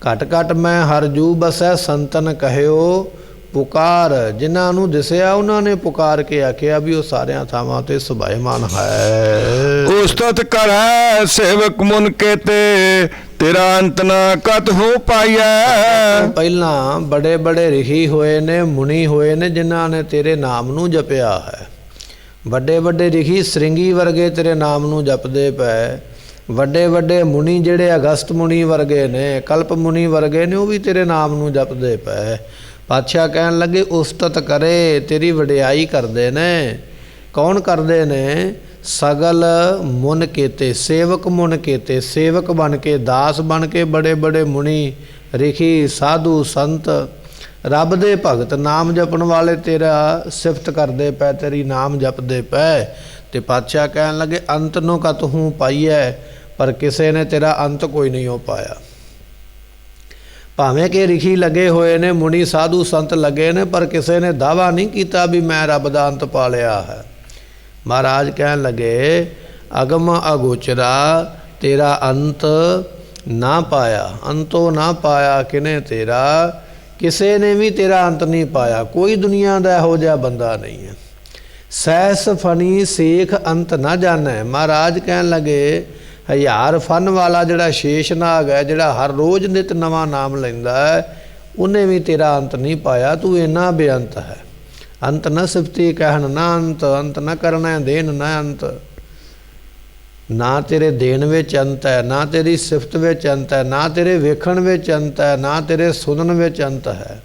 ਘਟ ਘਟ ਮੈਂ ਹਰ ਜੂ ਬਸੈ ਸੰਤਨ ਕਹਿਓ ਪੁਕਾਰ, ਜਿਨ੍ਹਾਂ ਨੂੰ ਦਿਸਿਆ ਉਹਨਾਂ ਨੇ ਪੁਕਾਰ ਕੇ ਆਖਿਆ ਵੀ ਉਹ ਸਾਰਿਆਂ ਥਾਵਾਂ 'ਤੇ ਸੁਭਾਇਮਾਨ ਹੈ। ਉਸਤਤ ਕਰੈ ਸੇਵਕ ਮੁਨ ਕੇਤੇ, ਤੇਰਾ ਅੰਤ ਨ ਕਤ ਹੋ ਪਾਈਐ। ਪਹਿਲਾਂ ਬੜੇ ਬੜੇ ਰਿਸ਼ੀ ਹੋਏ ਨੇ, ਮੁਨੀ ਹੋਏ ਨੇ, ਜਿਨ੍ਹਾਂ ਨੇ ਤੇਰੇ ਨਾਮ ਨੂੰ ਜਪਿਆ ਹੈ। ਵੱਡੇ ਵੱਡੇ ਰਿਸ਼ੀ ਸ੍ਰਿੰਗੀ ਵਰਗੇ ਤੇਰੇ ਨਾਮ ਨੂੰ ਜਪਦੇ ਪਏ। ਵੱਡੇ ਵੱਡੇ ਮੁਨੀ ਜਿਹੜੇ ਅਗਸਤ ਮੁਨੀ ਵਰਗੇ ਨੇ, ਕਲਪ ਮੁਨੀ ਵਰਗੇ ਨੇ, ਉਹ ਵੀ ਤੇਰੇ ਨਾਮ ਨੂੰ ਜਪਦੇ ਪਏ। ਪਾਤਸ਼ਾਹ ਕਹਿਣ ਲੱਗੇ ਉਸਤਤ ਕਰੇ, ਤੇਰੀ ਵਡਿਆਈ ਕਰਦੇ ਨੇ। ਕੌਣ ਕਰਦੇ ਨੇ? ਸਗਲ ਮੁਨ ਕੇਤੇ, ਸੇਵਕ ਮੁਨ ਕੇਤੇ, ਸੇਵਕ ਬਣ ਕੇ, ਦਾਸ ਬਣ ਕੇ ਬੜੇ ਬੜੇ ਮੁਨੀ, ਰਿਸ਼ੀ, ਸਾਧੂ, ਸੰਤ, ਰੱਬ ਦੇ ਭਗਤ, ਨਾਮ ਜਪਣ ਵਾਲੇ ਤੇਰਾ ਸਿਫਤ ਕਰਦੇ ਪਏ, ਤੇਰੀ ਨਾਮ ਜਪਦੇ ਪਏ। ਤੇ ਪਾਤਸ਼ਾਹ ਕਹਿਣ ਲੱਗੇ ਅੰਤ ਨੂੰ ਕਤ ਹੂੰ ਪਾਈਐ, ਪਰ ਕਿਸੇ ਨੇ ਤੇਰਾ ਅੰਤ ਕੋਈ ਨਹੀਂ ਹੋ ਪਾਇਆ। ਭਾਵੇਂ ਕਿ ਰਿਸ਼ੀ ਲੱਗੇ ਹੋਏ ਨੇ, ਮੁਨੀ, ਸਾਧੂ, ਸੰਤ ਲੱਗੇ ਨੇ, ਪਰ ਕਿਸੇ ਨੇ ਦਾਅਵਾ ਨਹੀਂ ਕੀਤਾ ਵੀ ਮੈਂ ਰੱਬ ਦਾ ਅੰਤ ਪਾ ਲਿਆ ਹੈ। ਮਹਾਰਾਜ ਕਹਿਣ ਲੱਗੇ ਅਗਮ ਅਗੋਚਰਾ, ਤੇਰਾ ਅੰਤ ਨਾ ਪਾਇਆ, ਅੰਤੋਂ ਨਾ ਪਾਇਆ ਕਿਨੇ ਤੇਰਾ, ਕਿਸੇ ਨੇ ਵੀ ਤੇਰਾ ਅੰਤ ਨਹੀਂ ਪਾਇਆ। ਕੋਈ ਦੁਨੀਆ ਦਾ ਇਹੋ ਜਿਹਾ ਬੰਦਾ ਨਹੀਂ ਹੈ। ਸਹਿਸ ਫਨੀ ਸੇਖ ਅੰਤ ਨਾ ਜਾਣੈ। ਮਹਾਰਾਜ ਕਹਿਣ ਲੱਗੇ ਹਜ਼ਾਰ ਫਨ ਵਾਲਾ ਜਿਹੜਾ ਸ਼ੇਸ਼ਨਾਗ ਹੈ, ਜਿਹੜਾ ਹਰ ਰੋਜ਼ ਨਿਤ ਨਵਾਂ ਨਾਮ ਲੈਂਦਾ ਹੈ, ਉਹਨੇ ਵੀ ਤੇਰਾ ਅੰਤ ਨਹੀਂ ਪਾਇਆ। ਤੂੰ ਇੰਨਾ ਬੇਅੰਤ ਹੈ। ਅੰਤ ਨ ਸਿਫਤੀ ਕਹਿਣ ਨਾ ਅੰਤ, ਅੰਤ ਨ ਕਰਨਾ ਦੇਣ ਨਾ ਅੰਤ। ਨਾ ਤੇਰੇ ਦੇਣ ਵਿੱਚ ਅੰਤ ਹੈ, ਨਾ ਤੇਰੀ ਸਿਫਤ ਵਿੱਚ ਅੰਤ ਹੈ, ਨਾ ਤੇਰੇ ਵੇਖਣ ਵਿੱਚ ਅੰਤ ਹੈ, ਨਾ ਤੇਰੇ ਸੁਣਨ ਵਿੱਚ ਅੰਤ ਹੈ।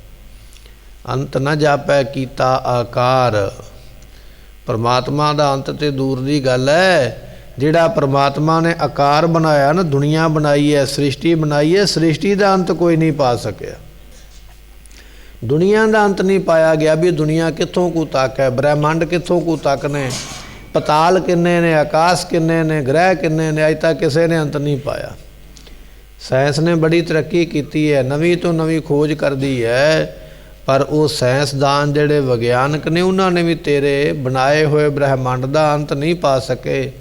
ਅੰਤ ਨ ਜਾਪੈ ਕੀਤਾ ਆਕਾਰ। ਪਰਮਾਤਮਾ ਦਾ ਅੰਤ ਤੇ ਦੂਰ ਦੀ ਗੱਲ ਹੈ। ਜਿਹੜਾ ਪਰਮਾਤਮਾ ਨੇ ਆਕਾਰ ਬਣਾਇਆ ਨਾ, ਦੁਨੀਆ ਬਣਾਈ ਹੈ, ਸ੍ਰਿਸ਼ਟੀ ਬਣਾਈ ਹੈ, ਸ੍ਰਿਸ਼ਟੀ ਦਾ ਅੰਤ ਕੋਈ ਨਹੀਂ ਪਾ ਸਕਿਆ। ਦੁਨੀਆ ਦਾ ਅੰਤ ਨਹੀਂ ਪਾਇਆ ਗਿਆ ਵੀ ਦੁਨੀਆ ਕਿੱਥੋਂ ਕੁ ਤੱਕ ਹੈ, ਬ੍ਰਹਿਮੰਡ ਕਿੱਥੋਂ ਕੁ ਤੱਕ ਨੇ, ਪਤਾਲ ਕਿੰਨੇ ਨੇ, ਆਕਾਸ਼ ਕਿੰਨੇ ਨੇ, ਗ੍ਰਹਿ ਕਿੰਨੇ ਨੇ, ਅਜ ਤੱਕ ਕਿਸੇ ਨੇ ਅੰਤ ਨਹੀਂ ਪਾਇਆ। ਸਾਇੰਸ ਨੇ ਬੜੀ ਤਰੱਕੀ ਕੀਤੀ ਹੈ, ਨਵੀਂ ਤੋਂ ਨਵੀਂ ਖੋਜ ਕਰਦੀ ਹੈ, ਪਰ ਉਹ ਸਾਇੰਸਦਾਨ ਜਿਹੜੇ ਵਿਗਿਆਨਕ ਨੇ ਉਹਨਾਂ ਨੇ ਵੀ ਤੇਰੇ ਬਣਾਏ ਹੋਏ ਬ੍ਰਹਿਮੰਡ ਦਾ ਅੰਤ ਨਹੀਂ ਪਾ ਸਕੇ।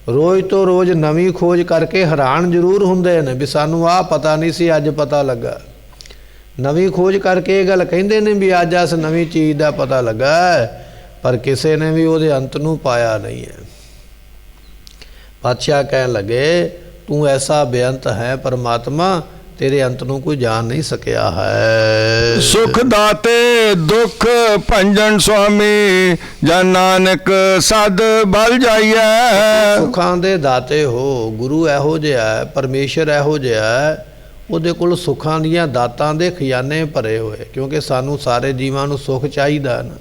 ਰੋਜ਼ ਤੋਂ ਰੋਜ਼ ਨਵੀਂ ਖੋਜ ਕਰਕੇ ਹੈਰਾਨ ਜ਼ਰੂਰ ਹੁੰਦੇ ਨੇ ਵੀ ਸਾਨੂੰ ਆਹ ਪਤਾ ਨਹੀਂ ਸੀ, ਅੱਜ ਪਤਾ ਲੱਗਾ। ਨਵੀਂ ਖੋਜ ਕਰਕੇ ਇਹ ਗੱਲ ਕਹਿੰਦੇ ਨੇ ਵੀ ਅੱਜ ਇਸ ਨਵੀਂ ਚੀਜ਼ ਦਾ ਪਤਾ ਲੱਗਾ, ਪਰ ਕਿਸੇ ਨੇ ਵੀ ਉਹਦੇ ਅੰਤ ਨੂੰ ਪਾਇਆ ਨਹੀਂ ਹੈ। ਪਾਤਸ਼ਾਹ ਕਹਿਣ ਲੱਗੇ ਤੂੰ ਐਸਾ ਬੇਅੰਤ ਹੈ ਪਰਮਾਤਮਾ, ਤੇਰੇ ਅੰਤ ਨੂੰ ਕੋਈ ਜਾਣ ਨਹੀਂ ਸਕਿਆ ਹੈ। ਸੁਖ ਦਾਤੇ ਦੁਖ ਭੰਜਨ ਸੁਆਮੀ, ਜਨ ਨਾਨਕ ਸਦ ਬਲ ਜਾਈਐ। ਸੁੱਖਾਂ ਦੇ ਦਾਤੇ ਹੋ, ਗੁਰੂ ਇਹੋ ਜਿਹਾ ਹੈ, ਪਰਮੇਸ਼ਰ ਇਹੋ ਜਿਹਾ ਹੈ, ਉਹਦੇ ਕੋਲ ਸੁੱਖਾਂ ਦੀਆਂ ਦਾਤਾਂ ਦੇ ਖਜ਼ਾਨੇ ਭਰੇ ਹੋਏ। ਕਿਉਂਕਿ ਸਾਨੂੰ ਸਾਰੇ ਜੀਵਾਂ ਨੂੰ ਸੁੱਖ ਚਾਹੀਦਾ ਨਾ।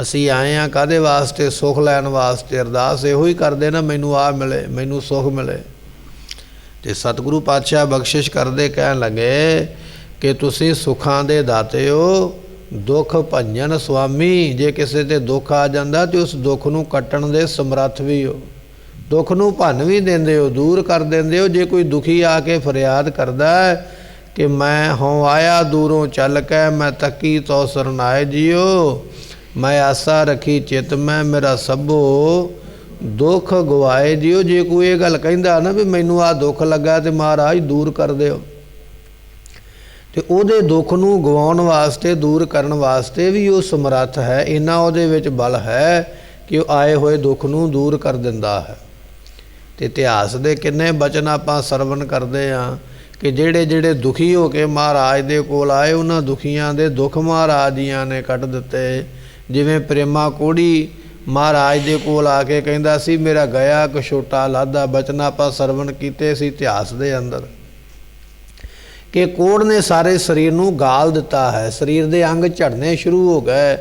ਅਸੀਂ ਆਏ ਹਾਂ ਕਾਹਦੇ ਵਾਸਤੇ? ਸੁੱਖ ਲੈਣ ਵਾਸਤੇ। ਅਰਦਾਸ ਇਹੋ ਹੀ ਕਰਦੇ ਨਾ, ਮੈਨੂੰ ਆਹ ਮਿਲੇ, ਮੈਨੂੰ ਸੁੱਖ ਮਿਲੇ। ਤੇ ਸਤਿਗੁਰੂ ਪਾਤਸ਼ਾਹ ਬਖਸ਼ਿਸ਼ ਕਰਦੇ ਕਹਿਣ ਲੱਗੇ ਕਿ ਤੁਸੀਂ ਸੁੱਖਾਂ ਦੇ ਦਾਤੇ ਹੋ, ਦੁੱਖ ਭੰਜਨ ਸੁਆਮੀ। ਜੇ ਕਿਸੇ ਤੇ ਦੁੱਖ ਆ ਜਾਂਦਾ ਤੇ ਉਸ ਦੁੱਖ ਨੂੰ ਕੱਟਣ ਦੇ ਸਮਰੱਥ ਵੀ ਹੋ, ਦੁੱਖ ਨੂੰ ਭੰਨ ਵੀ ਦਿੰਦੇ ਹੋ, ਦੂਰ ਕਰ ਦਿੰਦੇ ਹੋ। ਜੇ ਕੋਈ ਦੁਖੀ ਆ ਕੇ ਫਰਿਆਦ ਕਰਦਾ ਕਿ ਮੈਂ ਹੋਂ ਆਇਆ ਦੂਰੋਂ ਚੱਲ ਕੇ, ਮੈਂ ਤੱਕੀ ਤੋ ਸਰਨਾਏ ਜੀਓ, ਮੈਂ ਆਸਾ ਰੱਖੀ ਚਿਤ ਮੈਂ, ਮੇਰਾ ਸਭੋ ਦੁੱਖ ਗਵਾਏ ਜੀਓ। ਜੇ ਕੋਈ ਇਹ ਗੱਲ ਕਹਿੰਦਾ ਨਾ ਵੀ ਮੈਨੂੰ ਆਹ ਦੁੱਖ ਲੱਗਾ ਤੇ ਮਹਾਰਾਜ ਦੂਰ ਕਰ ਦਿਓ, ਤੇ ਉਹਦੇ ਦੁੱਖ ਨੂੰ ਗਵਾਉਣ ਵਾਸਤੇ, ਦੂਰ ਕਰਨ ਵਾਸਤੇ ਵੀ ਉਹ ਸਮਰੱਥ ਹੈ। ਇੰਨਾ ਉਹਦੇ ਵਿੱਚ ਬਲ ਹੈ ਕਿ ਉਹ ਆਏ ਹੋਏ ਦੁੱਖ ਨੂੰ ਦੂਰ ਕਰ ਦਿੰਦਾ ਹੈ। ਤੇ ਇਤਿਹਾਸ ਦੇ ਕਿੰਨੇ ਬਚਨ ਆਪਾਂ ਸਰਵਣ ਕਰਦੇ ਹਾਂ ਕਿ ਜਿਹੜੇ ਜਿਹੜੇ ਦੁਖੀ ਹੋ ਕੇ ਮਹਾਰਾਜ ਦੇ ਕੋਲ ਆਏ, ਉਹਨਾਂ ਦੁਖੀਆਂ ਦੇ ਦੁੱਖ ਮਹਾਰਾਜ ਜੀਆਂ ਨੇ ਕੱਢ ਦਿੱਤੇ। ਜਿਵੇਂ ਪ੍ਰੇਮਾ ਕੋੜੀ ਮਹਾਰਾਜ ਦੇ ਕੋਲ ਆ ਕੇ ਕਹਿੰਦਾ ਸੀ, ਮੇਰਾ ਗਿਆ ਕਛੋਟਾ ਲਾਧਾ। ਬਚਨ ਆਪਾਂ ਸਰਵਣ ਕੀਤੇ ਸੀ ਇਤਿਹਾਸ ਦੇ ਅੰਦਰ ਕਿ ਕੋੜ ਨੇ ਸਾਰੇ ਸਰੀਰ ਨੂੰ ਗਾਲ ਦਿੱਤਾ ਹੈ, ਸਰੀਰ ਦੇ ਅੰਗ ਝੜਨੇ ਸ਼ੁਰੂ ਹੋ ਗਏ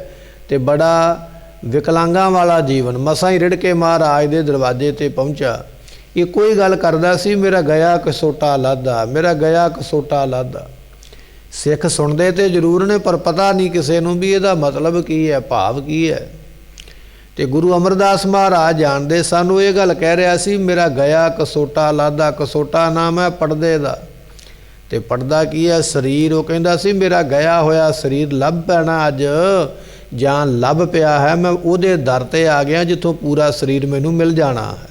ਤੇ ਬੜਾ ਵਿਕਲਾਂਗਾਂ ਵਾਲਾ ਜੀਵਨ। ਮਸਾਂ ਹੀ ਰਿੜ ਕੇ ਮਹਾਰਾਜ ਦੇ ਦਰਵਾਜ਼ੇ ਤੇ ਪਹੁੰਚਾ। ਇੱਕੋ ਹੀ ਗੱਲ ਕਰਦਾ ਸੀ, ਮੇਰਾ ਗਿਆ ਕਸੋਟਾ ਲਾਧਾ, ਮੇਰਾ ਗਿਆ ਕਸੋਟਾ ਲਾਧਾ। ਸਿੱਖ ਸੁਣਦੇ ਤੇ ਜ਼ਰੂਰ ਨੇ, ਪਰ ਪਤਾ ਨਹੀਂ ਕਿਸੇ ਨੂੰ ਵੀ ਇਹਦਾ ਮਤਲਬ ਕੀ ਹੈ, ਭਾਵ ਕੀ ਹੈ। ਤੇ ਗੁਰੂ ਅਮਰਦਾਸ ਮਹਾਰਾਜ ਜਾਣਦੇ ਸਾਨੂੰ ਇਹ ਗੱਲ ਕਹਿ ਰਿਹਾ ਸੀ, ਮੇਰਾ ਗਿਆ ਕਸੋਟਾ ਲਾਧਾ। ਕਸੋਟਾ ਨਾਮ ਹੈ ਪਰਦੇ ਦਾ, ਤੇ ਪਰਦਾ ਕੀ ਹੈ? ਸਰੀਰ। ਉਹ ਕਹਿੰਦਾ ਸੀ, ਮੇਰਾ ਗਿਆ ਹੋਇਆ ਸਰੀਰ ਲੱਭ ਪੈਣਾ ਅੱਜ, ਜਾਂ ਲੱਭ ਪਿਆ ਹੈ, ਮੈਂ ਉਹਦੇ ਦਰ ਤੇ ਆ ਗਿਆ ਜਿੱਥੋਂ ਪੂਰਾ ਸਰੀਰ ਮੈਨੂੰ ਮਿਲ ਜਾਣਾ ਹੈ।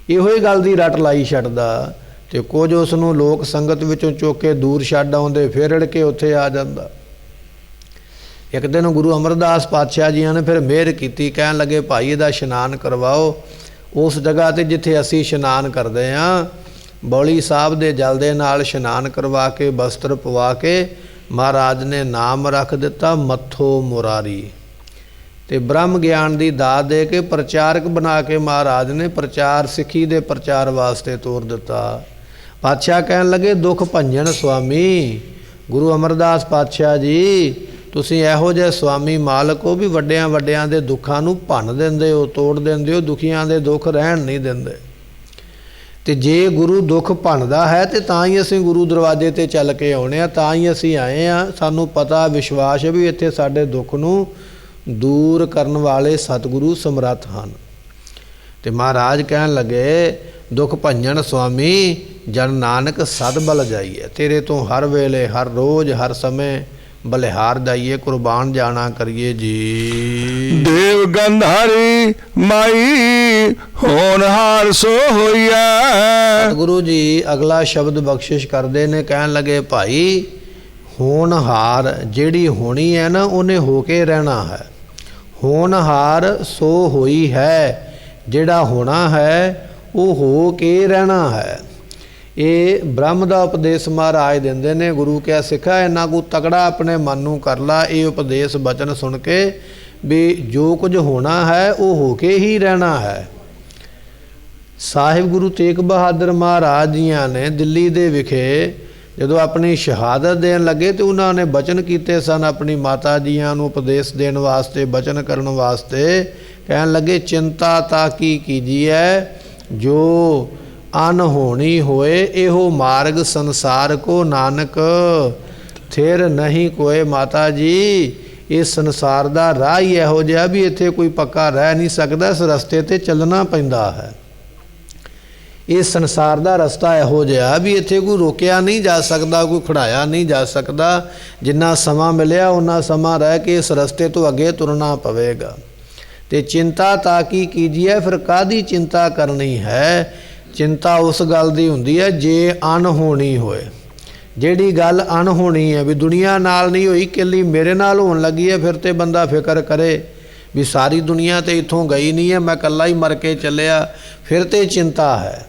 ਇਹੋ ਹੀ ਗੱਲ ਦੀ ਰੱਟ ਲਾਈ ਛੱਡਦਾ ਤੇ ਕੁਝ ਉਸ ਨੂੰ ਲੋਕ ਸੰਗਤ ਵਿੱਚੋਂ ਚੁੱਕ ਕੇ ਦੂਰ ਛੱਡ ਆਉਂਦੇ, ਫਿਰ ਰੜ ਕੇ ਉੱਥੇ ਆ ਜਾਂਦਾ। ਇੱਕ ਦਿਨ ਗੁਰੂ ਅਮਰਦਾਸ ਪਾਤਸ਼ਾਹ ਜੀਆਂ ਨੇ ਫਿਰ ਮਿਹਰ ਕੀਤੀ, ਕਹਿਣ ਲੱਗੇ, ਭਾਈ ਇਹਦਾ ਇਸ਼ਨਾਨ ਕਰਵਾਓ ਉਸ ਜਗ੍ਹਾ 'ਤੇ ਜਿੱਥੇ ਅਸੀਂ ਇਸ਼ਨਾਨ ਕਰਦੇ ਹਾਂ। ਬੌਲੀ ਸਾਹਿਬ ਦੇ ਜਲ ਦੇ ਨਾਲ ਇਸ਼ਨਾਨ ਕਰਵਾ ਕੇ ਬਸਤਰ ਪਵਾ ਕੇ ਮਹਾਰਾਜ ਨੇ ਨਾਮ ਰੱਖ ਦਿੱਤਾ ਮੱਥੋ ਮੁਰਾਰੀ। ਤੇ ਬ੍ਰਹਮ ਗਿਆਨ ਦੀ ਦਾਤ ਦੇ ਕੇ ਪ੍ਰਚਾਰਕ ਬਣਾ ਕੇ ਮਹਾਰਾਜ ਨੇ ਪ੍ਰਚਾਰ, ਸਿੱਖੀ ਦੇ ਪ੍ਰਚਾਰ ਵਾਸਤੇ ਤੋਰ ਦਿੱਤਾ। ਪਾਤਸ਼ਾਹ ਕਹਿਣ ਲੱਗੇ, ਦੁੱਖ ਭੰਜਨ ਸੁਆਮੀ। ਗੁਰੂ ਅਮਰਦਾਸ ਪਾਤਸ਼ਾਹ ਜੀ, ਤੁਸੀਂ ਇਹੋ ਜਿਹੇ ਸੁਆਮੀ ਮਾਲਕ ਹੋ ਵੀ ਵੱਡਿਆਂ ਵੱਡਿਆਂ ਦੇ ਦੁੱਖਾਂ ਨੂੰ ਭੰਨ ਦਿੰਦੇ ਹੋ, ਤੋੜ ਦਿੰਦੇ ਹੋ, ਦੁਖੀਆਂ ਦੇ ਦੁੱਖ ਰਹਿਣ ਨਹੀਂ ਦਿੰਦੇ। ਤੇ ਜੇ ਗੁਰੂ ਦੁੱਖ ਭੰਨਦਾ ਹੈ ਤੇ ਤਾਂ ਹੀ ਅਸੀਂ ਗੁਰੂ ਦਰਵਾਜ਼ੇ ਤੇ ਚੱਲ ਕੇ ਆਉਣੇ ਆ, ਤਾਂ ਹੀ ਅਸੀਂ ਆਏ ਆ। ਸਾਨੂੰ ਪਤਾ ਵਿਸ਼ਵਾਸ ਹੈ ਵੀ ਇੱਥੇ ਸਾਡੇ ਦੁੱਖ ਨੂੰ ਦੂਰ ਕਰਨ ਵਾਲੇ ਸਤਿਗੁਰੂ ਸਮਰੱਥ ਹਨ। ਤੇ ਮਹਾਰਾਜ ਕਹਿਣ ਲੱਗੇ, ਦੁੱਖ ਭੰਜਨ ਸੁਆਮੀ ਜਨ ਨਾਨਕ ਸਦ ਬਲ ਜਾਈਏ। ਤੇਰੇ ਤੋਂ ਹਰ ਵੇਲੇ, ਹਰ ਰੋਜ਼, ਹਰ ਸਮੇਂ ਬਲਿਹਾਰ ਜਾਈਏ, ਕੁਰਬਾਨ ਜਾਣਾ ਕਰੀਏ ਜੀ। ਦੇਵ ਗੰਧਾਰੀ ਮਾਈ ਹੋਣਹਾਰ ਸੋ ਹੋਈਐ। ਸਤਿਗੁਰੂ ਜੀ ਅਗਲਾ ਸ਼ਬਦ ਬਖਸ਼ਿਸ਼ ਕਰਦੇ ਨੇ, ਕਹਿਣ ਲੱਗੇ, ਭਾਈ ਹੋਣਹਾਰ ਜਿਹੜੀ ਹੋਣੀ ਹੈ ਨਾ, ਉਹਨੇ ਹੋ ਕੇ ਰਹਿਣਾ ਹੈ। ਹੋਣਹਾਰ ਸੋ ਹੋਈ ਹੈ, ਜਿਹੜਾ ਹੋਣਾ ਹੈ ਉਹ ਹੋ ਕੇ ਰਹਿਣਾ ਹੈ। ਇਹ ਬ੍ਰਹਮ ਦਾ ਉਪਦੇਸ਼ ਮਹਾਰਾਜ ਦਿੰਦੇ ਨੇ। ਗੁਰੂ ਕਿਹਾ, ਸਿੱਖਾ ਇੰਨਾ ਕੁ ਤਕੜਾ ਆਪਣੇ ਮਨ ਨੂੰ ਕਰ ਲਾ। ਇਹ ਉਪਦੇਸ਼ ਬਚਨ ਸੁਣ ਕੇ ਵੀ ਜੋ ਕੁਝ ਹੋਣਾ ਹੈ ਉਹ ਹੋ ਕੇ ਹੀ ਰਹਿਣਾ ਹੈ। ਸਾਹਿਬ ਗੁਰੂ ਤੇਗ ਬਹਾਦਰ ਮਹਾਰਾਜ ਜੀਆਂ ਨੇ ਦਿੱਲੀ ਦੇ ਵਿਖੇ ਜਦੋਂ ਆਪਣੀ ਸ਼ਹਾਦਤ ਦੇਣ ਲੱਗੇ ਤੇ ਉਹਨਾਂ ਨੇ ਬਚਨ ਕੀਤੇ ਸਨ ਆਪਣੀ ਮਾਤਾ ਜੀਆਂ ਨੂੰ ਉਪਦੇਸ਼ ਦੇਣ ਵਾਸਤੇ, ਬਚਨ ਕਰਨ ਵਾਸਤੇ। ਕਹਿਣ ਲੱਗੇ, ਚਿੰਤਾ ਤਾ ਕੀ ਕੀਜੀਐ ਜੋ ਅਨਹੋਣੀ ਹੋਏ, ਇਹੋ ਮਾਰਗ ਸੰਸਾਰ ਕੋ ਨਾਨਕ ਥਿਰ ਨਹੀਂ ਕੋਏ। ਮਾਤਾ ਜੀ, ਇਸ ਸੰਸਾਰ ਦਾ ਰਾਹ ਹੀ ਇਹੋ ਜਿਹਾ ਵੀ ਇੱਥੇ ਕੋਈ ਪੱਕਾ ਰਹਿ ਨਹੀਂ ਸਕਦਾ, ਇਸ ਰਸਤੇ ਤੇ ਚੱਲਣਾ ਪੈਂਦਾ ਹੈ। ਇਸ ਸੰਸਾਰ ਦਾ ਰਸਤਾ ਇਹੋ ਜਿਹਾ ਵੀ ਇੱਥੇ ਕੋਈ ਰੋਕਿਆ ਨਹੀਂ ਜਾ ਸਕਦਾ, ਕੋਈ ਖੜਾਇਆ ਨਹੀਂ ਜਾ ਸਕਦਾ। ਜਿੰਨਾ ਸਮਾਂ ਮਿਲਿਆ ਉਹਨਾਂ ਸਮਾਂ ਰਹਿ ਕੇ ਇਸ ਰਸਤੇ ਤੋਂ ਅੱਗੇ ਤੁਰਨਾ ਪਵੇਗਾ। ਤੇ ਚਿੰਤਾ ਤਾਂ ਕੀ ਕੀਜੀਏ, ਫਿਰ ਕਾਹਦੀ ਚਿੰਤਾ ਕਰਨੀ ਹੈ? ਚਿੰਤਾ ਉਸ ਗੱਲ ਦੀ ਹੁੰਦੀ ਹੈ ਜੇ ਅਣਹੋਣੀ ਹੋਏ। ਜਿਹੜੀ ਗੱਲ ਅਣਹੋਣੀ ਹੈ ਵੀ ਦੁਨੀਆ ਨਾਲ ਨਹੀਂ ਹੋਈ, ਇਕੱਲੀ ਮੇਰੇ ਨਾਲ ਹੋਣ ਲੱਗੀ ਹੈ, ਫਿਰ ਤੇ ਬੰਦਾ ਫਿਕਰ ਕਰੇ ਵੀ ਸਾਰੀ ਦੁਨੀਆ ਤੇ ਇੱਥੋਂ ਗਈ ਨਹੀਂ ਹੈ, ਮੈਂ ਇਕੱਲਾ ਹੀ ਮਰ ਕੇ ਚੱਲਿਆ, ਫਿਰ ਤੇ ਚਿੰਤਾ ਹੈ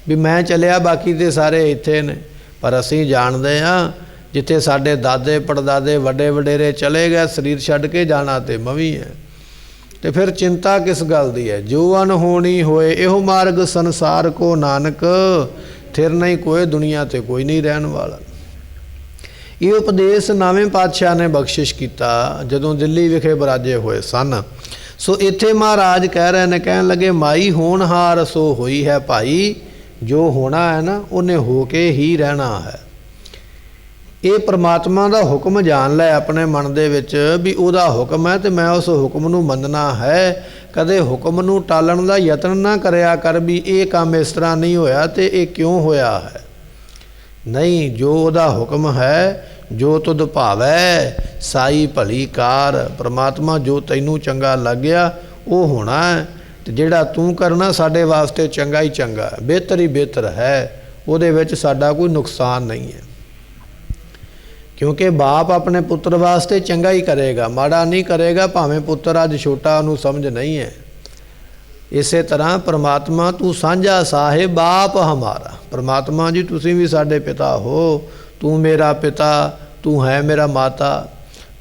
ਵੀ ਮੈਂ ਚੱਲਿਆ, ਬਾਕੀ ਤੇ ਸਾਰੇ ਇੱਥੇ ਨੇ। ਪਰ ਅਸੀਂ ਜਾਣਦੇ ਹਾਂ ਜਿੱਥੇ ਸਾਡੇ ਦਾਦੇ ਪੜਦਾਦੇ ਵੱਡੇ ਵਡੇਰੇ ਚਲੇ ਗਏ, ਸਰੀਰ ਛੱਡ ਕੇ ਜਾਣਾ ਤੇ ਮਵੀ ਹੈ। ਤੇ ਫਿਰ ਚਿੰਤਾ ਕਿਸ ਗੱਲ ਦੀ ਹੈ? ਜੋ ਅਨਹੋਣੀ ਹੋਏ, ਇਹੋ ਮਾਰਗ ਸੰਸਾਰ ਕੋ ਨਾਨਕ ਥਿਰ ਨਹੀਂ ਕੋਏ। ਦੁਨੀਆ ਤੇ ਕੋਈ ਨਹੀਂ ਰਹਿਣ ਵਾਲਾ। ਇਹ ਉਪਦੇਸ਼ ਨਵੇਂ ਪਾਤਸ਼ਾਹ ਨੇ ਬਖਸ਼ਿਸ਼ ਕੀਤਾ ਜਦੋਂ ਦਿੱਲੀ ਵਿਖੇ ਬਰਾਜੇ ਹੋਏ ਸਨ। ਸੋ ਇੱਥੇ ਮਹਾਰਾਜ ਕਹਿ ਰਹੇ ਨੇ, ਕਹਿਣ ਲੱਗੇ, ਮਾਈ ਹੋਣਹਾਰ ਸੋ ਹੋਈ ਹੈ। ਭਾਈ ਜੋ ਹੋਣਾ ਹੈ ਨਾ, ਉਹਨੇ ਹੋ ਕੇ ਹੀ ਰਹਿਣਾ ਹੈ। ਇਹ ਪ੍ਰਮਾਤਮਾ ਦਾ ਹੁਕਮ ਜਾਣ ਲੈ ਆਪਣੇ ਮਨ ਦੇ ਵਿੱਚ ਵੀ ਉਹਦਾ ਹੁਕਮ ਹੈ ਤੇ ਮੈਂ ਉਸ ਹੁਕਮ ਨੂੰ ਮੰਨਣਾ ਹੈ। ਕਦੇ ਹੁਕਮ ਨੂੰ ਟਾਲਣ ਦਾ ਯਤਨ ਨਾ ਕਰਿਆ ਕਰ ਵੀ ਇਹ ਕੰਮ ਇਸ ਤਰ੍ਹਾਂ ਨਹੀਂ ਹੋਇਆ ਤੇ ਇਹ ਕਿਉਂ ਹੋਇਆ ਹੈ। ਨਹੀਂ, ਜੋ ਉਹਦਾ ਹੁਕਮ ਹੈ, ਜੋ ਤੁਧ ਭਾਵੈ ਸਾਈ ਭਲੀ ਕਾਰ। ਪ੍ਰਮਾਤਮਾ ਜੋ ਤੈਨੂੰ ਚੰਗਾ ਲੱਗਿਆ ਉਹ ਹੋਣਾ ਹੈ, ਤੇ ਜਿਹੜਾ ਤੂੰ ਕਰਨਾ ਸਾਡੇ ਵਾਸਤੇ ਚੰਗਾ ਹੀ ਚੰਗਾ, ਬਿਹਤਰ ਹੀ ਬਿਹਤਰ ਹੈ, ਉਹਦੇ ਵਿੱਚ ਸਾਡਾ ਕੋਈ ਨੁਕਸਾਨ ਨਹੀਂ ਹੈ। ਕਿਉਂਕਿ ਬਾਪ ਆਪਣੇ ਪੁੱਤਰ ਵਾਸਤੇ ਚੰਗਾ ਹੀ ਕਰੇਗਾ, ਮਾੜਾ ਨਹੀਂ ਕਰੇਗਾ, ਭਾਵੇਂ ਪੁੱਤਰ ਅੱਜ ਛੋਟਾ ਉਹਨੂੰ ਸਮਝ ਨਹੀਂ ਹੈ। ਇਸੇ ਤਰ੍ਹਾਂ ਪ੍ਰਮਾਤਮਾ ਤੂੰ ਸਾਂਝਾ ਸਾਹਿਬ ਬਾਪ ਹਮਾਰਾ, ਪ੍ਰਮਾਤਮਾ ਜੀ ਤੁਸੀਂ ਵੀ ਸਾਡੇ ਪਿਤਾ ਹੋ, ਤੂੰ ਮੇਰਾ ਪਿਤਾ, ਤੂੰ ਹੈ ਮੇਰਾ ਮਾਤਾ,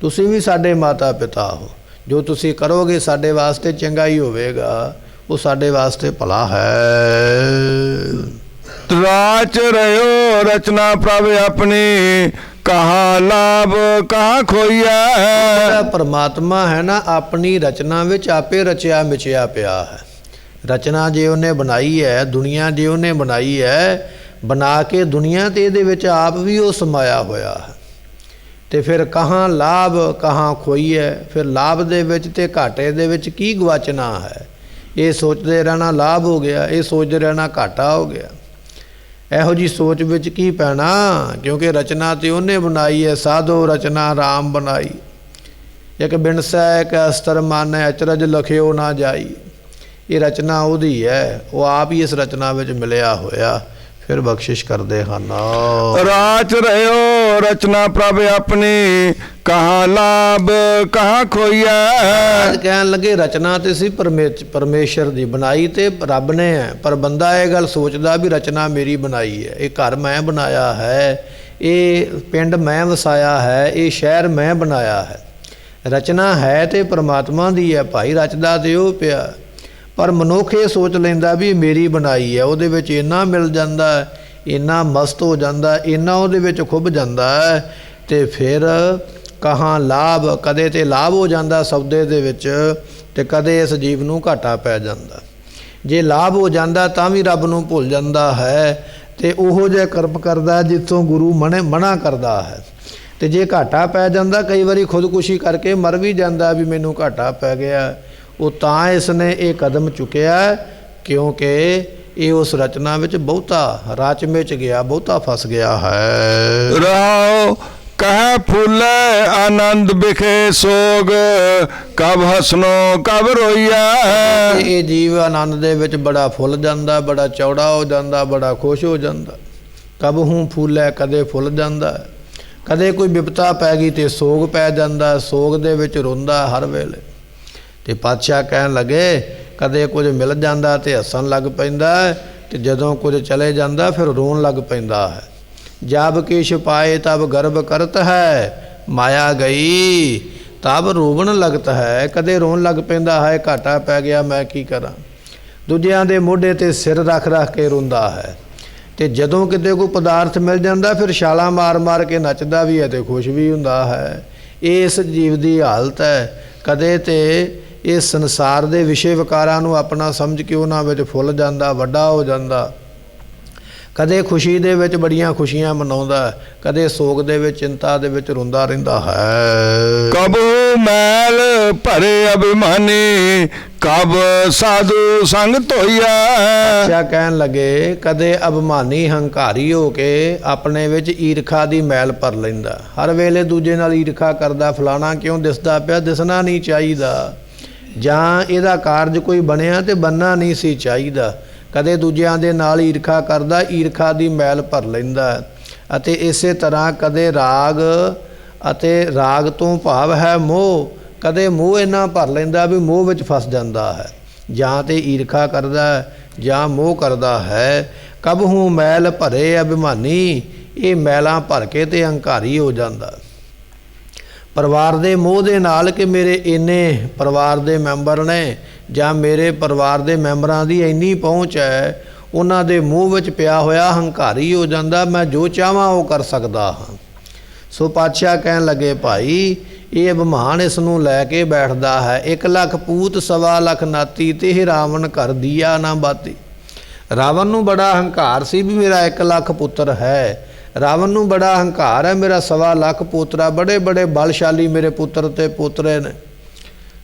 ਤੁਸੀਂ ਵੀ ਸਾਡੇ ਮਾਤਾ ਪਿਤਾ ਹੋ। ਜੋ ਤੁਸੀਂ ਕਰੋਗੇ ਸਾਡੇ ਵਾਸਤੇ ਚੰਗਾ ਹੀ ਹੋਵੇਗਾ, ਉਹ ਸਾਡੇ ਵਾਸਤੇ ਭਲਾ ਹੈ। ਰਾਚ ਰਹਿਓ ਰਚਨਾ ਪ੍ਰਭ ਆਪਣੀ, ਕਹਾਂ ਲਾਭ ਕਹਾਂ ਖੋਈਐ। ਜਿਹੜਾ ਪਰਮਾਤਮਾ ਹੈ ਨਾ, ਆਪਣੀ ਰਚਨਾ ਵਿੱਚ ਆਪੇ ਰਚਿਆ ਮਿਚਿਆ ਪਿਆ ਹੈ। ਰਚਨਾ ਜੇ ਉਹਨੇ ਬਣਾਈ ਹੈ, ਦੁਨੀਆ ਜੇ ਉਹਨੇ ਬਣਾਈ ਹੈ, ਬਣਾ ਕੇ ਦੁਨੀਆ ਤੇ ਇਹਦੇ ਵਿੱਚ ਆਪ ਵੀ ਉਹ ਸਮਾਇਆ ਹੋਇਆ ਹੈ। ਤੇ ਫਿਰ ਕਹਾਂ ਲਾਭ ਕਹਾਂ ਖੋਈਐ, ਫਿਰ ਲਾਭ ਦੇ ਵਿੱਚ ਤੇ ਘਾਟੇ ਦੇ ਵਿੱਚ ਕੀ ਗਵਾਚਣਾ ਹੈ। ਇਹ ਸੋਚਦੇ ਰਹਿਣਾ ਲਾਭ ਹੋ ਗਿਆ, ਇਹ ਸੋਚਦੇ ਰਹਿਣਾ ਘਾਟਾ ਹੋ ਗਿਆ। ਇਹੋ ਜੀ ਸੋਚ ਵਿੱਚ ਕੀ ਪੈਣਾ, ਕਿਉਂਕਿ ਰਚਨਾ ਤੇ ਉਹਨੇ ਬਣਾਈ ਹੈ। ਸਾਧੋ ਰਚਨਾ ਰਾਮ ਬਣਾਈ, ਇੱਕ ਬਿਨਸੈ ਇੱਕ ਅਸਤਰ ਮਾਨੈ, ਅਚਰਜ ਲਖਿਓ ਨਾ ਜਾਈ। ਇਹ ਰਚਨਾ ਉਹਦੀ ਹੈ, ਉਹ ਆਪ ਹੀ ਇਸ ਰਚਨਾ ਵਿੱਚ ਮਿਲਿਆ ਹੋਇਆ, ਫਿਰ ਬਖਸ਼ਿਸ਼ ਕਰਦੇ ਹਨ। ਰਾਚ ਰਹਿਓ ਰਚਨਾ ਪ੍ਰਭ ਆਪਣੀ, ਕਹਾਂ ਲਾਭ ਕਹਾਂ ਖੋਈਐ। ਅੱਜ ਕਹਿਣ ਲੱਗੇ ਰਚਨਾ ਤੇ ਸੀ ਪਰਮੇਸ਼ਰ ਦੀ ਬਣਾਈ ਤੇ ਰੱਬ ਨੇ ਹੈ, ਪਰ ਬੰਦਾ ਇਹ ਗੱਲ ਸੋਚਦਾ ਵੀ ਰਚਨਾ ਮੇਰੀ ਬਣਾਈ ਹੈ, ਇਹ ਘਰ ਮੈਂ ਬਣਾਇਆ ਹੈ, ਇਹ ਪਿੰਡ ਮੈਂ ਵਸਾਇਆ ਹੈ, ਇਹ ਸ਼ਹਿਰ ਮੈਂ ਬਣਾਇਆ ਹੈ। ਰਚਨਾ ਹੈ ਤੇ ਪਰਮਾਤਮਾ ਦੀ ਹੈ ਭਾਈ, ਰਚਦਾ ਤੇ ਉਹ ਪਿਆ, ਪਰ ਮਨੁੱਖ ਇਹ ਸੋਚ ਲੈਂਦਾ ਵੀ ਮੇਰੀ ਬਣਾਈ ਹੈ। ਉਹਦੇ ਵਿੱਚ ਇੰਨਾ ਮਿਲ ਜਾਂਦਾ, ਇੰਨਾ ਮਸਤ ਹੋ ਜਾਂਦਾ, ਇੰਨਾ ਉਹਦੇ ਵਿੱਚ ਖੁੱਭ ਜਾਂਦਾ ਹੈ, ਤੇ ਫਿਰ ਕਹਾਂ ਲਾਭ, ਕਦੇ ਤੇ ਲਾਭ ਹੋ ਜਾਂਦਾ ਸੌਦੇ ਦੇ ਵਿੱਚ, ਤੇ ਕਦੇ ਇਸ ਜੀਵ ਨੂੰ ਘਾਟਾ ਪੈ ਜਾਂਦਾ। ਜੇ ਲਾਭ ਹੋ ਜਾਂਦਾ ਤਾਂ ਵੀ ਰੱਬ ਨੂੰ ਭੁੱਲ ਜਾਂਦਾ ਹੈ, ਤੇ ਉਹੋ ਜਿਹਾ ਕਰਮ ਕਰਦਾ ਜਿੱਥੋਂ ਗੁਰੂ ਮਨਾ ਕਰਦਾ ਹੈ। ਤੇ ਜੇ ਘਾਟਾ ਪੈ ਜਾਂਦਾ, ਕਈ ਵਾਰੀ ਖੁਦਕੁਸ਼ੀ ਕਰਕੇ ਮਰ ਵੀ ਜਾਂਦਾ ਵੀ ਮੈਨੂੰ ਘਾਟਾ ਪੈ ਗਿਆ। ਉਹ ਤਾਂ ਇਸ ਨੇ ਇਹ ਕਦਮ ਚੁੱਕਿਆ ਕਿਉਂਕਿ ਇਹ ਉਸ ਰਚਨਾ ਵਿੱਚ ਬਹੁਤਾ ਰਚ ਵਿੱਚ ਗਿਆ, ਬਹੁਤਾ ਫਸ ਗਿਆ ਹੈ। ਰਾਉ ਕਹਿ ਫੁੱਲੇ ਆਨੰਦ ਬਿਖੇ ਸੋਗ, ਕਬ ਹਸਨੋ ਕਬ ਰੋਈਐ। ਇਹ ਜੀਵ ਆਨੰਦ ਦੇ ਵਿੱਚ ਬੜਾ ਫੁੱਲ ਜਾਂਦਾ, ਬੜਾ ਚੌੜਾ ਹੋ ਜਾਂਦਾ, ਬੜਾ ਖੁਸ਼ ਹੋ ਜਾਂਦਾ। ਕਬ ਹੂੰ ਫੁੱਲੇ, ਕਦੇ ਫੁੱਲ ਜਾਂਦਾ, ਕਦੇ ਕੋਈ ਬਿਪਤਾ ਪੈ ਗਈ ਤੇ ਸੋਗ ਪੈ ਜਾਂਦਾ, ਸੋਗ ਦੇ ਵਿੱਚ ਰੋਂਦਾ ਹਰ ਵੇਲੇ। ਤੇ ਪਾਤਸ਼ਾਹ ਕਹਿਣ ਲੱਗੇ ਕਦੇ ਕੁਝ ਮਿਲ ਜਾਂਦਾ ਤੇ ਹੱਸਣ ਲੱਗ ਪੈਂਦਾ, ਤੇ ਜਦੋਂ ਕੁਝ ਚਲੇ ਜਾਂਦਾ ਫਿਰ ਰੋਣ ਲੱਗ ਪੈਂਦਾ ਹੈ। ਜਬ ਕਿਛ ਪਾਏ ਤਬ ਗਰਭ ਕਰਤ ਹੈ, ਮਾਇਆ ਗਈ ਤਬ ਰੋਵਣ ਲਗਤ ਹੈ। ਕਦੇ ਰੋਣ ਲੱਗ ਪੈਂਦਾ ਹੈ, ਘਾਟਾ ਪੈ ਗਿਆ ਮੈਂ ਕੀ ਕਰਾਂ। ਦੂਜਿਆਂ ਦੇ ਮੋਢੇ ਤੇ ਸਿਰ ਰੱਖ ਰੱਖ ਕੇ ਰੋਂਦਾ ਹੈ, ਤੇ ਜਦੋਂ ਕਿਤੇ ਕੋਈ ਪਦਾਰਥ ਮਿਲ ਜਾਂਦਾ ਫਿਰ ਛਾਲਾਂ ਮਾਰ ਮਾਰ ਕੇ ਨੱਚਦਾ ਵੀ ਹੈ ਤੇ ਖੁਸ਼ ਵੀ ਹੁੰਦਾ ਹੈ। ਇਸ ਜੀਵ ਦੀ ਹਾਲਤ ਹੈ। ਕਦੇ ਤੇ ਇਸ ਸੰਸਾਰ ਦੇ ਵਿਸ਼ੇ ਵਿਕਾਰਾਂ ਨੂੰ ਆਪਣਾ ਸਮਝ ਕੇ ਉਹਨਾਂ ਵਿੱਚ ਫੁੱਲ ਜਾਂਦਾ, ਵੱਡਾ ਹੋ ਜਾਂਦਾ। ਕਦੇ ਖੁਸ਼ੀ ਦੇ ਵਿੱਚ ਬੜੀਆਂ ਖੁਸ਼ੀਆਂ ਮਨਾਉਂਦਾ, ਕਦੇ ਸੋਗ ਦੇ ਵਿੱਚ ਚਿੰਤਾ ਦੇ ਵਿੱਚ ਰੋਂਦਾ ਰਹਿੰਦਾ ਹੈ। ਕਬੂ ਮੈਲ ਭਰੇ ਅਭਿਮਾਨੀ, ਕਬ ਸਾਧੂ ਸੰਗ ਧੋਈਐ। ਅੱਛਾ ਕਹਿਣ ਲੱਗੇ ਕਦੇ ਅਭਿਮਾਨੀ ਹੰਕਾਰੀ ਹੋ ਕੇ ਆਪਣੇ ਵਿੱਚ ਈਰਖਾ ਦੀ ਮੈਲ ਭਰ ਲੈਂਦਾ, ਹਰ ਵੇਲੇ ਦੂਜੇ ਨਾਲ ਈਰਖਾ ਕਰਦਾ, ਫਲਾਣਾ ਕਿਉਂ ਦਿਸਦਾ ਪਿਆ, ਦਿਸਣਾ ਨਹੀਂ ਚਾਹੀਦਾ, ਜਾਂ ਇਹਦਾ ਕਾਰਜ ਕੋਈ ਬਣਿਆ ਤੇ ਬਣਨਾ ਨਹੀਂ ਸੀ ਚਾਹੀਦਾ। ਕਦੇ ਦੂਜਿਆਂ ਦੇ ਨਾਲ ਈਰਖਾ ਕਰਦਾ, ਈਰਖਾ ਦੀ ਮੈਲ ਭਰ ਲੈਂਦਾ। ਅਤੇ ਇਸੇ ਤਰ੍ਹਾਂ ਕਦੇ ਰਾਗ, ਅਤੇ ਰਾਗ ਤੋਂ ਭਾਵ ਹੈ ਮੋਹ, ਕਦੇ ਮੋਹ ਇੰਨਾ ਭਰ ਲੈਂਦਾ ਵੀ ਮੋਹ ਵਿੱਚ ਫਸ ਜਾਂਦਾ ਹੈ, ਜਾਂ ਤੇ ਈਰਖਾ ਕਰਦਾ ਜਾਂ ਮੋਹ ਕਰਦਾ ਹੈ। ਕਬ ਹੂੰ ਮੈਲ ਭਰੇ ਅਭਿਮਾਨੀ, ਇਹ ਮੈਲਾਂ ਭਰ ਕੇ ਤੇ ਹੰਕਾਰੀ ਹੋ ਜਾਂਦਾ। ਪਰਿਵਾਰ ਦੇ ਮੋਹ ਦੇ ਨਾਲ ਕਿ ਮੇਰੇ ਇੰਨੇ ਪਰਿਵਾਰ ਦੇ ਮੈਂਬਰ ਨੇ, ਜਾਂ ਮੇਰੇ ਪਰਿਵਾਰ ਦੇ ਮੈਂਬਰਾਂ ਦੀ ਇੰਨੀ ਪਹੁੰਚ ਹੈ, ਉਹਨਾਂ ਦੇ ਮੂੰਹ ਵਿੱਚ ਪਿਆ ਹੋਇਆ ਹੰਕਾਰੀ ਹੋ ਜਾਂਦਾ, ਮੈਂ ਜੋ ਚਾਹਾਂ ਉਹ ਕਰ ਸਕਦਾ ਹਾਂ। ਸੋ ਪਾਤਸ਼ਾਹ ਕਹਿਣ ਲੱਗੇ ਭਾਈ ਇਹ ਅਭਿਮਾਨ ਇਸ ਨੂੰ ਲੈ ਕੇ ਬੈਠਦਾ ਹੈ। 1 ਲੱਖ ਪੂਤ 1.25 ਲੱਖ ਨਾਤੀ, ਤੇ ਰਾਵਣ ਕਰ ਦੀਆ ਨਾ ਬਾਤੀ। ਰਾਵਣ ਨੂੰ ਬੜਾ ਹੰਕਾਰ ਸੀ ਵੀ ਮੇਰਾ 1 ਲੱਖ ਪੁੱਤਰ ਹੈ। ਰਾਵਣ ਨੂੰ ਬੜਾ ਹੰਕਾਰ ਹੈ ਮੇਰਾ 1.25 ਲੱਖ ਪੋਤਰਾ, ਬੜੇ ਬੜੇ ਬਲਸ਼ਾਲੀ ਮੇਰੇ ਪੁੱਤਰ ਤੇ ਪੋਤਰੇ ਨੇ।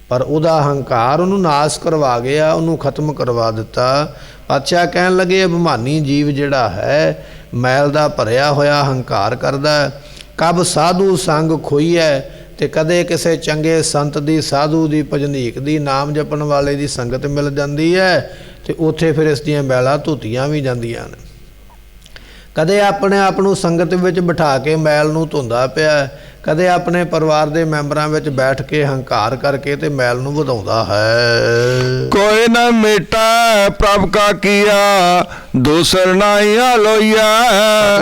ਪਰ ਉਹਦਾ ਹੰਕਾਰ ਉਹਨੂੰ ਨਾਸ ਕਰਵਾ ਗਿਆ, ਉਹਨੂੰ ਖਤਮ ਕਰਵਾ ਦਿੱਤਾ। ਪਾਤਸ਼ਾਹ ਕਹਿਣ ਲੱਗੇ ਅਭਿਮਾਨੀ ਜੀਵ ਜਿਹੜਾ ਹੈ, ਮੈਲ ਦਾ ਭਰਿਆ ਹੋਇਆ ਹੰਕਾਰ ਕਰਦਾ। ਕਬ ਸਾਧੂ ਸੰਗ ਖੋਈਐ, ਤੇ ਕਦੇ ਕਿਸੇ ਚੰਗੇ ਸੰਤ ਦੀ, ਸਾਧੂ ਦੀ, ਭਜਨੀਕ ਦੀ, ਨਾਮ ਜਪਣ ਵਾਲੇ ਦੀ ਸੰਗਤ ਮਿਲ ਜਾਂਦੀ ਹੈ, ਤੇ ਉੱਥੇ ਫਿਰ ਇਸ ਦੀਆਂ ਮੈਲਾਂ ਧੋਤੀਆਂ ਵੀ ਜਾਂਦੀਆਂ ਨੇ। ਕਦੇ ਆਪਣੇ ਆਪ ਨੂੰ ਸੰਗਤ ਵਿੱਚ ਬਿਠਾ ਕੇ ਮੈਲ ਨੂੰ ਧੋਂਦਾ ਪਿਆ, ਕਦੇ ਆਪਣੇ ਪਰਿਵਾਰ ਦੇ ਮੈਂਬਰਾਂ ਵਿੱਚ ਬੈਠ ਕੇ ਹੰਕਾਰ ਕਰਕੇ ਤੇ ਮੈਲ ਨੂੰ ਵਧਾਉਂਦਾ ਹੈ। ਕੋਈ ਨਾ ਮੇਟਾ ਪ੍ਰਭ ਕਾ ਕੀਆ, ਦੂਸਰ ਨਾਹੀ ਆਲੋਈਆ।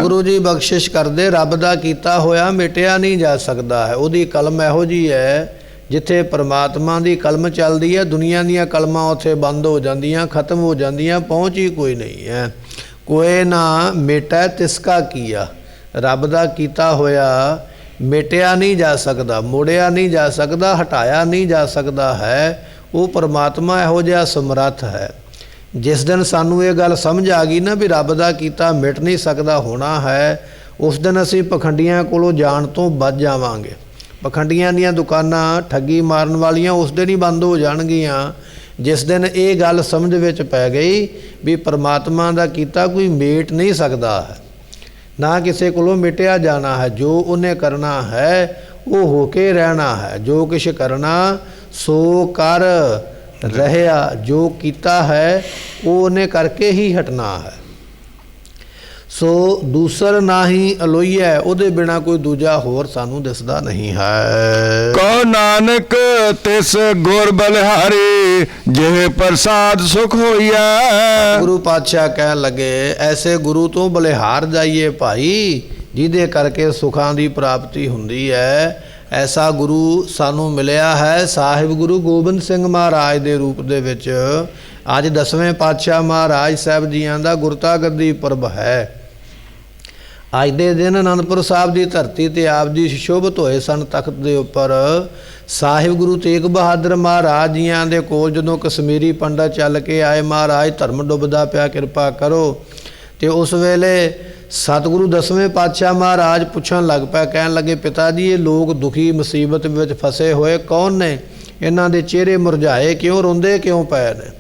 ਗੁਰੂ ਜੀ ਬਖਸ਼ਿਸ਼ ਕਰਦੇ, ਰੱਬ ਦਾ ਕੀਤਾ ਹੋਇਆ ਮਿਟਿਆ ਨਹੀਂ ਜਾ ਸਕਦਾ ਹੈ। ਉਹਦੀ ਕਲਮ ਇਹੋ ਜਿਹੀ ਹੈ, ਜਿੱਥੇ ਪਰਮਾਤਮਾ ਦੀ ਕਲਮ ਚੱਲਦੀ ਹੈ, ਦੁਨੀਆ ਦੀਆਂ ਕਲਮਾਂ ਉੱਥੇ ਬੰਦ ਹੋ ਜਾਂਦੀਆਂ, ਖਤਮ ਹੋ ਜਾਂਦੀਆਂ, ਪਹੁੰਚ ਹੀ ਕੋਈ ਨਹੀਂ ਹੈ। ਕੋਈ ਨਾ ਮੇਟਾ ਤਿਸਕਾ ਕੀਆ, ਰੱਬ ਦਾ ਕੀਤਾ ਹੋਇਆ ਮਿਟਿਆ ਨਹੀਂ ਜਾ ਸਕਦਾ, ਮੋੜਿਆ ਨਹੀਂ ਜਾ ਸਕਦਾ, ਹਟਾਇਆ ਨਹੀਂ ਜਾ ਸਕਦਾ ਹੈ। ਉਹ ਪਰਮਾਤਮਾ ਇਹੋ ਜਿਹਾ ਸਮਰੱਥ ਹੈ। ਜਿਸ ਦਿਨ ਸਾਨੂੰ ਇਹ ਗੱਲ ਸਮਝ ਆ ਗਈ ਨਾ ਵੀ ਰੱਬ ਦਾ ਕੀਤਾ ਮਿਟ ਨਹੀਂ ਸਕਦਾ ਹੋਣਾ ਹੈ, ਉਸ ਦਿਨ ਅਸੀਂ ਪਖੰਡੀਆਂ ਕੋਲੋਂ ਜਾਣ ਤੋਂ ਬਚ ਜਾਵਾਂਗੇ। ਪਖੰਡੀਆਂ ਦੀਆਂ ਦੁਕਾਨਾਂ ਠੱਗੀ ਮਾਰਨ ਵਾਲੀਆਂ ਉਸ ਦਿਨ ਹੀ ਬੰਦ ਹੋ ਜਾਣਗੀਆਂ, ਜਿਸ ਦਿਨ ਇਹ ਗੱਲ ਸਮਝ ਵਿੱਚ ਪੈ ਗਈ ਵੀ ਪਰਮਾਤਮਾ ਦਾ ਕੀਤਾ ਕੋਈ ਮੇਟ ਨਹੀਂ ਸਕਦਾ ਹੈ, ਨਾ ਕਿਸੇ ਕੋਲੋਂ ਮਿਟਿਆ ਜਾਣਾ ਹੈ। ਜੋ ਉਹਨੇ ਕਰਨਾ ਹੈ ਉਹ ਹੋ ਕੇ ਰਹਿਣਾ ਹੈ। ਜੋ ਕੁਛ ਕਰਨਾ ਸੋ ਕਰ ਰਹਿਆ, ਜੋ ਕੀਤਾ ਹੈ ਉਹ ਉਹਨੇ ਕਰਕੇ ਹੀ ਹਟਣਾ ਹੈ। ਸੋ ਦੂਸਰ ਨਾਹੀ ਅਲੋਈਐ, ਉਹਦੇ ਬਿਨਾ ਕੋਈ ਦੂਜਾ ਹੋਰ ਸਾਨੂੰ ਦਿਸਦਾ ਨਹੀਂ ਹੈ। ਕਹੋ ਨਾਨਕ ਤਿਸ ਗੁਰ ਬਲਿਹਾਰੀ, ਜਿਹ ਪ੍ਰਸਾਦ ਸੁਖ ਹੋਈਐ। ਗੁਰੂ ਪਾਤਸ਼ਾਹ ਕਹਿਣ ਲੱਗੇ, ਐਸੇ ਗੁਰੂ ਤੋਂ ਬਲਿਹਾਰ ਜਾਈਏ ਭਾਈ, ਜਿਹਦੇ ਕਰਕੇ ਸੁਖਾਂ ਦੀ ਪ੍ਰਾਪਤੀ ਹੁੰਦੀ ਹੈ। ਐਸਾ ਗੁਰੂ ਸਾਨੂੰ ਮਿਲਿਆ ਹੈ ਸਾਹਿਬ ਗੁਰੂ ਗੋਬਿੰਦ ਸਿੰਘ ਮਹਾਰਾਜ ਦੇ ਰੂਪ ਦੇ ਵਿੱਚ। ਅੱਜ 10ਵੇਂ ਪਾਤਸ਼ਾਹ ਮਹਾਰਾਜ ਸਾਹਿਬ ਜੀਆਂ ਦਾ ਗੁਰਤਾ ਗੱਦੀ ਪੁਰਬ ਹੈ। ਅੱਜ ਦੇ ਦਿਨ ਅਨੰਦਪੁਰ ਸਾਹਿਬ ਦੀ ਧਰਤੀ ਤੇ ਆਪ ਜੀ ਸੁਸ਼ੋਭਿਤ ਹੋਏ ਸਨ ਤਖਤ ਦੇ ਉੱਪਰ। ਸਾਹਿਬ ਗੁਰੂ ਤੇਗ ਬਹਾਦਰ ਮਹਾਰਾਜ ਜੀਆਂ ਦੇ ਕੋਲ ਜਦੋਂ ਕਸ਼ਮੀਰੀ ਪੰਡਤ ਚੱਲ ਕੇ ਆਏ, ਮਹਾਰਾਜ ਧਰਮ ਡੁੱਬਦਾ ਪਿਆ, ਕਿਰਪਾ ਕਰੋ। ਤੇ ਉਸ ਵੇਲੇ ਸਤਿਗੁਰੂ 10ਵੇਂ ਪਾਤਸ਼ਾਹ ਮਹਾਰਾਜ ਪੁੱਛਣ ਲੱਗ ਪਿਆ, ਕਹਿਣ ਲੱਗੇ, ਪਿਤਾ ਜੀ ਇਹ ਲੋਕ ਦੁਖੀ ਮੁਸੀਬਤ ਵਿੱਚ ਫਸੇ ਹੋਏ ਕੌਣ ਨੇ? ਇਹਨਾਂ ਦੇ ਚਿਹਰੇ ਮੁਰਝਾਏ ਕਿਉਂ, ਰੋਂਦੇ ਕਿਉਂ ਪਏ ਨੇ?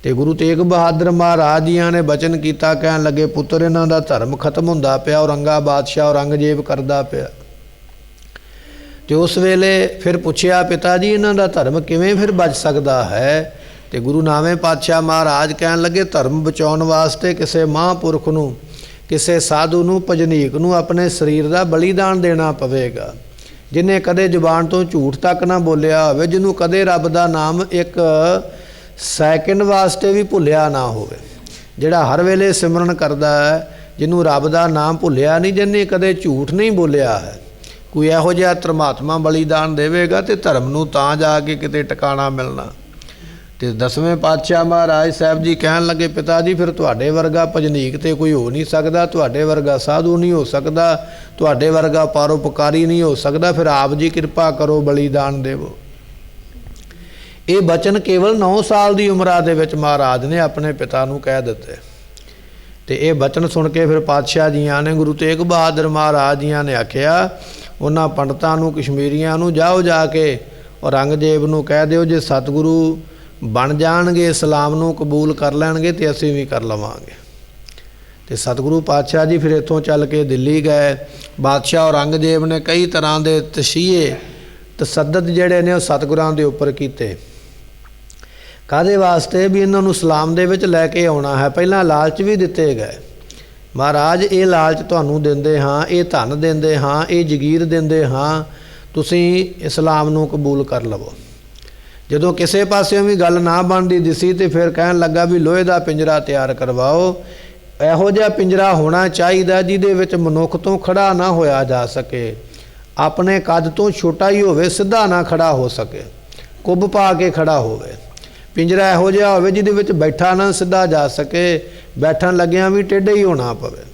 ਤੇ ਗੁਰੂ ਤੇਗ ਬਹਾਦਰ ਮਹਾਰਾਜ ਜੀਆਂ ਨੇ ਬਚਨ ਕੀਤਾ, ਕਹਿਣ ਲੱਗੇ, ਪੁੱਤਰ ਇਹਨਾਂ ਦਾ ਧਰਮ ਖਤਮ ਹੁੰਦਾ ਪਿਆ, ਔਰੰਗਾ ਬਾਦਸ਼ਾਹ ਔਰੰਗਜ਼ੇਬ ਕਰਦਾ ਪਿਆ। ਤੇ ਉਸ ਵੇਲੇ ਫਿਰ ਪੁੱਛਿਆ, ਪਿਤਾ ਜੀ ਇਹਨਾਂ ਦਾ ਧਰਮ ਕਿਵੇਂ ਫਿਰ ਬਚ ਸਕਦਾ ਹੈ? ਤੇ ਗੁਰੂ 9ਵੇਂ ਪਾਤਸ਼ਾਹ ਮਹਾਰਾਜ ਕਹਿਣ ਲੱਗੇ, ਧਰਮ ਬਚਾਉਣ ਵਾਸਤੇ ਕਿਸੇ ਮਹਾਂਪੁਰਖ ਨੂੰ, ਕਿਸੇ ਸਾਧੂ ਨੂੰ, ਭਜਨੀਕ ਨੂੰ ਆਪਣੇ ਸਰੀਰ ਦਾ ਬਲੀਦਾਨ ਦੇਣਾ ਪਵੇਗਾ। ਜਿਹਨੇ ਕਦੇ ਜ਼ੁਬਾਨ ਤੋਂ ਝੂਠ ਤੱਕ ਨਾ ਬੋਲਿਆ ਹੋਵੇ, ਜਿਹਨੂੰ ਕਦੇ ਰੱਬ ਦਾ ਨਾਮ ਇੱਕ ਸੈਕਿੰਡ ਵਾਸਤੇ ਵੀ ਭੁੱਲਿਆ ਨਾ ਹੋਵੇ, ਜਿਹੜਾ ਹਰ ਵੇਲੇ ਸਿਮਰਨ ਕਰਦਾ ਹੈ, ਜਿਹਨੂੰ ਰੱਬ ਦਾ ਨਾਮ ਭੁੱਲਿਆ ਨਹੀਂ, ਜਿਹਨੇ ਕਦੇ ਝੂਠ ਨਹੀਂ ਬੋਲਿਆ ਹੈ, ਕੋਈ ਇਹੋ ਜਿਹਾ ਧਰਮਾਤਮਾ ਬਲੀਦਾਨ ਦੇਵੇਗਾ ਤੇ ਧਰਮ ਨੂੰ ਤਾਂ ਜਾ ਕੇ ਕਿਤੇ ਟਿਕਾਣਾ ਮਿਲਣਾ। ਤੇ 10ਵੇਂ ਪਾਤਸ਼ਾਹ ਮਹਾਰਾਜ ਸਾਹਿਬ ਜੀ ਕਹਿਣ ਲੱਗੇ, ਪਿਤਾ ਜੀ ਫਿਰ ਤੁਹਾਡੇ ਵਰਗਾ ਭਜਨੀਕ ਤੇ ਕੋਈ ਹੋ ਨਹੀਂ ਸਕਦਾ, ਤੁਹਾਡੇ ਵਰਗਾ ਸਾਧੂ ਨਹੀਂ ਹੋ ਸਕਦਾ, ਤੁਹਾਡੇ ਵਰਗਾ ਪਰਉਪਕਾਰੀ ਨਹੀਂ ਹੋ ਸਕਦਾ, ਫਿਰ ਆਪ ਜੀ ਕਿਰਪਾ ਕਰੋ, ਬਲੀਦਾਨ ਦੇਵੋ। ਇਹ ਬਚਨ ਕੇਵਲ 9 ਸਾਲ ਦੀ ਉਮਰਾਂ ਦੇ ਵਿੱਚ ਮਹਾਰਾਜ ਨੇ ਆਪਣੇ ਪਿਤਾ ਨੂੰ ਕਹਿ ਦਿੱਤੇ। ਤੇ ਇਹ ਬਚਨ ਸੁਣ ਕੇ ਫਿਰ ਪਾਤਸ਼ਾਹ ਜੀਆਂ ਨੇ, ਗੁਰੂ ਤੇਗ ਬਹਾਦਰ ਮਹਾਰਾਜ ਜੀਆਂ ਨੇ ਆਖਿਆ ਉਹਨਾਂ ਪੰਡਤਾਂ ਨੂੰ, ਕਸ਼ਮੀਰੀਆਂ ਨੂੰ, ਜਾਓ ਜਾ ਕੇ ਔਰੰਗਜ਼ੇਬ ਨੂੰ ਕਹਿ ਦਿਓ, ਜੇ ਸਤਿਗੁਰੂ ਬਣ ਜਾਣਗੇ, ਇਸਲਾਮ ਨੂੰ ਕਬੂਲ ਕਰ ਲੈਣਗੇ ਤੇ ਅਸੀਂ ਵੀ ਕਰ ਲਵਾਂਗੇ। ਤੇ ਸਤਿਗੁਰੂ ਪਾਤਸ਼ਾਹ ਜੀ ਫਿਰ ਇੱਥੋਂ ਚੱਲ ਕੇ ਦਿੱਲੀ ਗਏ। ਬਾਦਸ਼ਾਹ ਔਰੰਗਜ਼ੇਬ ਨੇ ਕਈ ਤਰ੍ਹਾਂ ਦੇ ਤਸ਼ੀਏ, ਤਸੱਦਦ ਜਿਹੜੇ ਨੇ ਉਹ ਸਤਿਗੁਰਾਂ ਦੇ ਉੱਪਰ ਕੀਤੇ। ਕਾਹਦੇ ਵਾਸਤੇ? ਵੀ ਇਹਨਾਂ ਨੂੰ ਇਸਲਾਮ ਦੇ ਵਿੱਚ ਲੈ ਕੇ ਆਉਣਾ ਹੈ। ਪਹਿਲਾਂ ਲਾਲਚ ਵੀ ਦਿੱਤੇ ਗਏ, ਮਹਾਰਾਜ ਇਹ ਲਾਲਚ ਤੁਹਾਨੂੰ ਦਿੰਦੇ ਹਾਂ, ਇਹ ਧਨ ਦਿੰਦੇ ਹਾਂ, ਇਹ ਜਗੀਰ ਦਿੰਦੇ ਹਾਂ, ਤੁਸੀਂ ਇਸਲਾਮ ਨੂੰ ਕਬੂਲ ਕਰ ਲਵੋ। ਜਦੋਂ ਕਿਸੇ ਪਾਸਿਓਂ ਵੀ ਗੱਲ ਨਾ ਬਣਦੀ ਦਿਸੀ ਤੇ ਫਿਰ ਕਹਿਣ ਲੱਗਾ ਵੀ ਲੋਹੇ ਦਾ ਪਿੰਜਰਾ ਤਿਆਰ ਕਰਵਾਓ। ਇਹੋ ਜਿਹਾ ਪਿੰਜਰਾ ਹੋਣਾ ਚਾਹੀਦਾ ਜਿਹਦੇ ਵਿੱਚ ਮਨੁੱਖ ਤੋਂ ਖੜਾ ਨਾ ਹੋਇਆ ਜਾ ਸਕੇ, ਆਪਣੇ ਕੱਦ ਤੋਂ ਛੋਟਾ ਹੀ ਹੋਵੇ, ਸਿੱਧਾ ਨਾ ਖੜਾ ਹੋ ਸਕੇ, ਕੁੱਬ ਪਾ ਕੇ ਖੜਾ ਹੋਵੇ। ਪਿੰਜਰਾ ਇਹੋ ਜਿਹਾ ਹੋਵੇ ਜਿਹਦੇ ਵਿੱਚ ਬੈਠਾ ਨਾ ਸਿੱਧਾ ਜਾ ਸਕੇ, ਬੈਠਣ ਲੱਗਿਆਂ ਵੀ ਟੇਢੇ ਹੀ ਹੋਣਾ ਪਵੇ।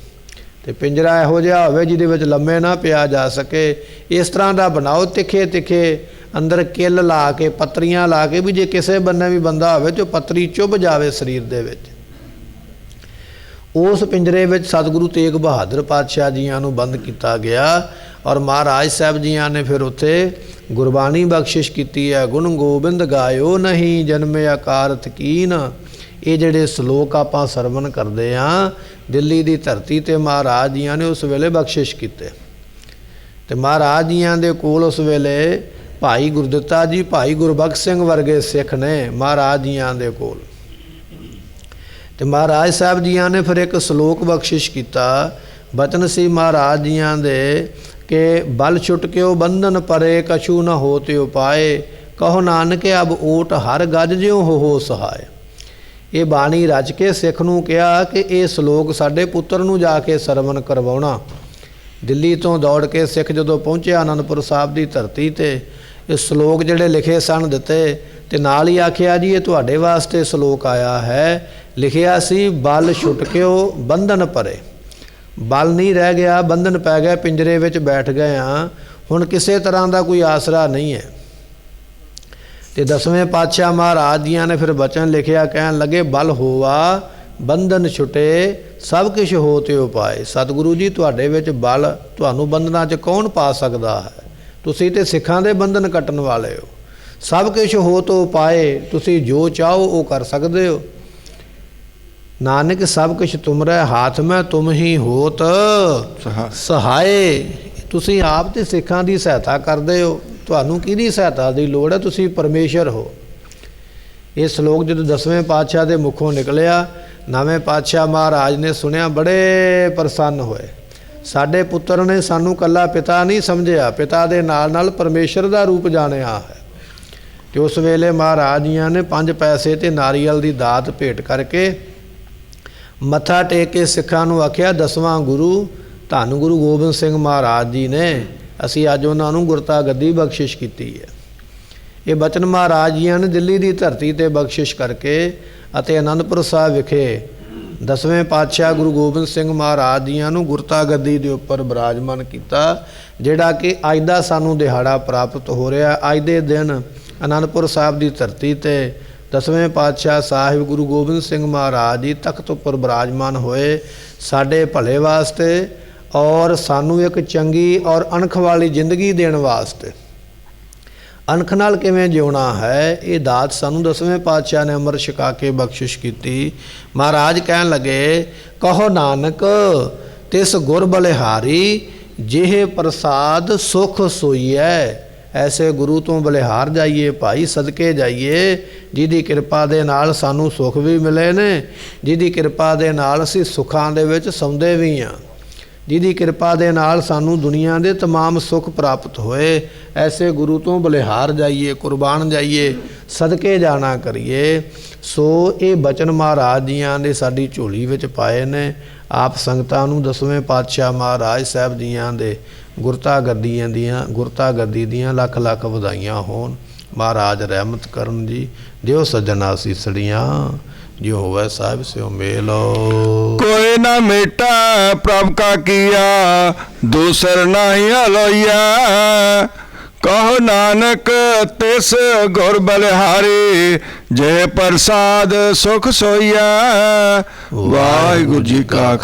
ਤੇ ਪਿੰਜਰਾ ਇਹੋ ਜਿਹਾ ਹੋਵੇ ਜਿਹਦੇ ਵਿੱਚ ਲੰਮੇ ਨਾ ਪਿਆ ਜਾ ਸਕੇ। ਇਸ ਤਰ੍ਹਾਂ ਦਾ ਬਣਾਓ, ਤਿੱਖੇ ਤਿੱਖੇ ਅੰਦਰ ਕਿੱਲ ਲਾ ਕੇ, ਪੱਤਰੀਆਂ ਲਾ ਕੇ, ਵੀ ਜੇ ਕਿਸੇ ਬੰਨੇ ਵੀ ਬੰਦਾ ਹੋਵੇ ਜੋ ਪੱਤਰੀ ਚੁੱਭ ਜਾਵੇ ਸਰੀਰ ਦੇ ਵਿੱਚ। ਉਸ ਪਿੰਜਰੇ ਵਿੱਚ ਸਤਿਗੁਰੂ ਤੇਗ ਬਹਾਦਰ ਪਾਤਸ਼ਾਹ ਜੀਆਂ ਨੂੰ ਬੰਦ ਕੀਤਾ ਗਿਆ ਔਰ ਮਹਾਰਾਜ ਸਾਹਿਬ ਜੀਆਂ ਨੇ ਫਿਰ ਉੱਥੇ ਗੁਰਬਾਣੀ ਬਖਸ਼ਿਸ਼ ਕੀਤੀ ਹੈ। ਗੁਣ ਗੋਬਿੰਦ ਗਾਇਓ ਨਹੀਂ ਜਨਮਿਆ ਕਾਰਤ ਕੀਨ। ਇਹ ਜਿਹੜੇ ਸ਼ਲੋਕ ਆਪਾਂ ਸਰਵਣ ਕਰਦੇ ਹਾਂ, ਦਿੱਲੀ ਦੀ ਧਰਤੀ ਤੇ ਮਹਾਰਾਜ ਜੀਆਂ ਨੇ ਉਸ ਵੇਲੇ ਬਖਸ਼ਿਸ਼ ਕੀਤੇ। ਤੇ ਮਹਾਰਾਜ ਜੀਆਂ ਦੇ ਕੋਲ ਉਸ ਵੇਲੇ ਭਾਈ ਗੁਰਦਿੱਤਾ ਜੀ, ਭਾਈ ਗੁਰਬਖਸ਼ ਸਿੰਘ ਵਰਗੇ ਸਿੱਖ ਨੇ ਮਹਾਰਾਜ ਜੀਆਂ ਦੇ ਕੋਲ। ਤੇ ਮਹਾਰਾਜ ਸਾਹਿਬ ਜੀਆਂ ਨੇ ਫਿਰ ਇੱਕ ਸ਼ਲੋਕ ਬਖਸ਼ਿਸ਼ ਕੀਤਾ। ਬਚਨ ਸੀ ਮਹਾਰਾਜ ਜੀਆਂ ਦੇ ਕਿ ਬਲ ਛੁਟਕਿਓ ਬੰਧਨ ਪਰੇ ਕਛੂ ਨ ਹੋਤੇ ਉਪਾਏ, ਕਹੋ ਨਾਨਕ ਅਬ ਓਟ ਹਰ ਗਜ ਜਿਉ ਹੋ ਸਹਾਏ। ਇਹ ਬਾਣੀ ਰਚ ਕੇ ਸਿੱਖ ਨੂੰ ਕਿਹਾ ਕਿ ਇਹ ਸ਼ਲੋਕ ਸਾਡੇ ਪੁੱਤਰ ਨੂੰ ਜਾ ਕੇ ਸਰਵਣ ਕਰਵਾਉਣਾ। ਦਿੱਲੀ ਤੋਂ ਦੌੜ ਕੇ ਸਿੱਖ ਜਦੋਂ ਪਹੁੰਚਿਆ ਅਨੰਦਪੁਰ ਸਾਹਿਬ ਦੀ ਧਰਤੀ ਤੇ, ਇਹ ਸ਼ਲੋਕ ਜਿਹੜੇ ਲਿਖੇ ਸਨ ਦਿੱਤੇ, ਤੇ ਨਾਲ ਹੀ ਆਖਿਆ ਜੀ ਇਹ ਤੁਹਾਡੇ ਵਾਸਤੇ ਸ਼ਲੋਕ ਆਇਆ ਹੈ। ਲਿਖਿਆ ਸੀ ਬਲ ਛੁਟਕਿਓ ਬੰਧਨ ਪਰੇ, ਬਲ ਨਹੀਂ ਰਹਿ ਗਿਆ, ਬੰਧਨ ਪੈ ਗਿਆ, ਪਿੰਜਰੇ ਵਿੱਚ ਬੈਠ ਗਏ ਹਾਂ, ਹੁਣ ਕਿਸੇ ਤਰ੍ਹਾਂ ਦਾ ਕੋਈ ਆਸਰਾ ਨਹੀਂ ਹੈ। ਤੇ 10ਵੇਂ ਪਾਤਸ਼ਾਹ ਮਹਾਰਾਜ ਜੀਆਂ ਨੇ ਫਿਰ ਬਚਨ ਲਿਖਿਆ, ਕਹਿਣ ਲੱਗੇ ਬਲ ਹੋਵਾ ਬੰਧਨ ਛੁਟੇ ਸਭ ਕੁਛ ਹੋ ਤੇ ਉਪਾਏ। ਸਤਿਗੁਰੂ ਜੀ ਤੁਹਾਡੇ ਵਿੱਚ ਬਲ, ਤੁਹਾਨੂੰ ਬੰਧਨਾਂ 'ਚ ਕੌਣ ਪਾ ਸਕਦਾ ਹੈ? ਤੁਸੀਂ ਤੇ ਸਿੱਖਾਂ ਦੇ ਬੰਧਨ ਕੱਟਣ ਵਾਲੇ ਹੋ। ਸਭ ਕੁਛ ਹੋ ਤੋਂ ਉਪਾਏ, ਤੁਸੀਂ ਜੋ ਚਾਹੋ ਉਹ ਕਰ ਸਕਦੇ ਹੋ। ਨਾਨਕ ਸਭ ਕੁਛ ਤੁਮਰੇ ਹਾਥ ਮੈਂ ਤੁਮ ਹੀ ਹੋਤ ਸਹਾਏ। ਤੁਸੀਂ ਆਪ ਤੇ ਸਿੱਖਾਂ ਦੀ ਸਹਾਇਤਾ ਕਰਦੇ ਹੋ, ਤੁਹਾਨੂੰ ਕਿਹਦੀ ਸਹਾਇਤਾ ਦੀ ਲੋੜ ਹੈ? ਤੁਸੀਂ ਪਰਮੇਸ਼ਰ ਹੋ। ਇਹ ਸ਼ਲੋਕ ਜਦੋਂ 10ਵੇਂ ਪਾਤਸ਼ਾਹ ਦੇ ਮੁਖੋਂ ਨਿਕਲਿਆ, 9ਵੇਂ ਪਾਤਸ਼ਾਹ ਮਹਾਰਾਜ ਨੇ ਸੁਣਿਆ, ਬੜੇ ਪ੍ਰਸੰਨ ਹੋਏ। ਸਾਡੇ ਪੁੱਤਰ ਨੇ ਸਾਨੂੰ ਕੱਲਾ ਪਿਤਾ ਨਹੀਂ ਸਮਝਿਆ, ਪਿਤਾ ਦੇ ਨਾਲ ਨਾਲ ਪਰਮੇਸ਼ਰ ਦਾ ਰੂਪ ਜਾਣਿਆ ਹੈ। ਤੇ ਉਸ ਵੇਲੇ ਮਹਾਰਾਜ ਜੀਆਂ ਨੇ 5 ਪੈਸੇ ਤੇ ਨਾਰੀਅਲ ਦੀ ਦਾਤ ਭੇਟ ਕਰਕੇ ਮੱਥਾ ਟੇਕ ਕੇ ਸਿੱਖਾਂ ਨੂੰ ਆਖਿਆ, 10ਵਾਂ ਗੁਰੂ ਧੰਨ ਗੁਰੂ ਗੋਬਿੰਦ ਸਿੰਘ ਮਹਾਰਾਜ ਜੀ ਨੇ, ਅਸੀਂ ਅੱਜ ਉਹਨਾਂ ਨੂੰ ਗੁਰਤਾ ਗੱਦੀ ਬਖਸ਼ਿਸ਼ ਕੀਤੀ ਹੈ। ਇਹ ਬਚਨ ਮਹਾਰਾਜ ਜੀਆਂ ਨੇ ਦਿੱਲੀ ਦੀ ਧਰਤੀ ਤੇ ਬਖਸ਼ਿਸ਼ ਕਰਕੇ ਅਤੇ ਅਨੰਦਪੁਰ ਸਾਹਿਬ ਵਿਖੇ 10ਵੇਂ ਪਾਤਸ਼ਾਹ ਗੁਰੂ ਗੋਬਿੰਦ ਸਿੰਘ ਮਹਾਰਾਜ ਜੀਆਂ ਨੂੰ ਗੁਰਤਾ ਗੱਦੀ ਦੇ ਉੱਪਰ ਬਿਰਾਜਮਾਨ ਕੀਤਾ, ਜਿਹੜਾ ਕਿ ਅੱਜ ਦਾ ਸਾਨੂੰ ਦਿਹਾੜਾ ਪ੍ਰਾਪਤ ਹੋ ਰਿਹਾ। ਅੱਜ ਦੇ ਦਿਨ ਅਨੰਦਪੁਰ ਸਾਹਿਬ ਦੀ ਧਰਤੀ ਤੇ 10ਵੇਂ ਪਾਤਸ਼ਾਹ ਸਾਹਿਬ ਗੁਰੂ ਗੋਬਿੰਦ ਸਿੰਘ ਮਹਾਰਾਜ ਜੀ ਤਖਤ ਉੱਪਰ ਬਿਰਾਜਮਾਨ ਹੋਏ, ਸਾਡੇ ਭਲੇ ਵਾਸਤੇ ਔਰ ਸਾਨੂੰ ਇੱਕ ਚੰਗੀ ਔਰ ਅਣਖ ਵਾਲੀ ਜ਼ਿੰਦਗੀ ਦੇਣ ਵਾਸਤੇ। ਅਣਖ ਨਾਲ ਕਿਵੇਂ ਜਿਉਣਾ ਹੈ, ਇਹ ਦਾਤ ਸਾਨੂੰ 10ਵੇਂ ਪਾਤਸ਼ਾਹ ਨੇ ਅੰਮ੍ਰਿਤ ਛਕਾ ਕੇ ਬਖਸ਼ਿਸ਼ ਕੀਤੀ। ਮਹਾਰਾਜ ਕਹਿਣ ਲੱਗੇ, ਕਹੋ ਨਾਨਕ ਤਿਸ ਗੁਰ ਬਲਿਹਾਰੀ ਜਿਹੇ ਪ੍ਰਸਾਦ ਸੁਖ ਸੋਈਐ। ਐਸੇ ਗੁਰੂ ਤੋਂ ਬਲਿਹਾਰ ਜਾਈਏ ਭਾਈ, ਸਦਕੇ ਜਾਈਏ, ਜਿਹਦੀ ਕਿਰਪਾ ਦੇ ਨਾਲ ਸਾਨੂੰ ਸੁੱਖ ਵੀ ਮਿਲੇ ਨੇ, ਜਿਹਦੀ ਕਿਰਪਾ ਦੇ ਨਾਲ ਅਸੀਂ ਸੁੱਖਾਂ ਦੇ ਵਿੱਚ ਸੌਂਦੇ ਵੀ ਹਾਂ, ਜਿਹਦੀ ਕਿਰਪਾ ਦੇ ਨਾਲ ਸਾਨੂੰ ਦੁਨੀਆ ਦੇ तमाम ਸੁੱਖ ਪ੍ਰਾਪਤ ਹੋਏ। ਐਸੇ ਗੁਰੂ ਤੋਂ ਬਲਿਹਾਰ ਜਾਈਏ, ਕੁਰਬਾਨ ਜਾਈਏ, ਸਦਕੇ ਜਾਣਾ ਕਰੀਏ। ਸੋ ਇਹ ਬਚਨ ਮਹਾਰਾਜ ਜੀਆਂ ਨੇ ਸਾਡੀ ਝੋਲੀ ਵਿੱਚ ਪਾਏ ਨੇ। ਆਪ ਸੰਗਤਾਂ ਨੂੰ 10ਵੇਂ ਪਾਤਸ਼ਾਹ ਮਹਾਰਾਜ ਸਾਹਿਬ ਜੀਆਂ ਦੇ ਗੁਰਤਾ ਗੱਦੀ ਦੀਆਂ ਲੱਖ ਲੱਖ ਵਧਾਈਆਂ ਹੋਣ। ਮਹਾਰਾਜ ਰਹਿਮਤ ਕਰਨ ਜੀ। ਦਿਓ ਸੱਜਣਾ ਸੀਸੜੀਆਂ, जो होवे साहिब से मेलो। कोई ना मेटा प्रभ का किया, दूसर नहीं अलोइया। कहो नानक तिस गुर बलिहारी, जे प्रसाद सुख सोइया। वाहिगुरु जी का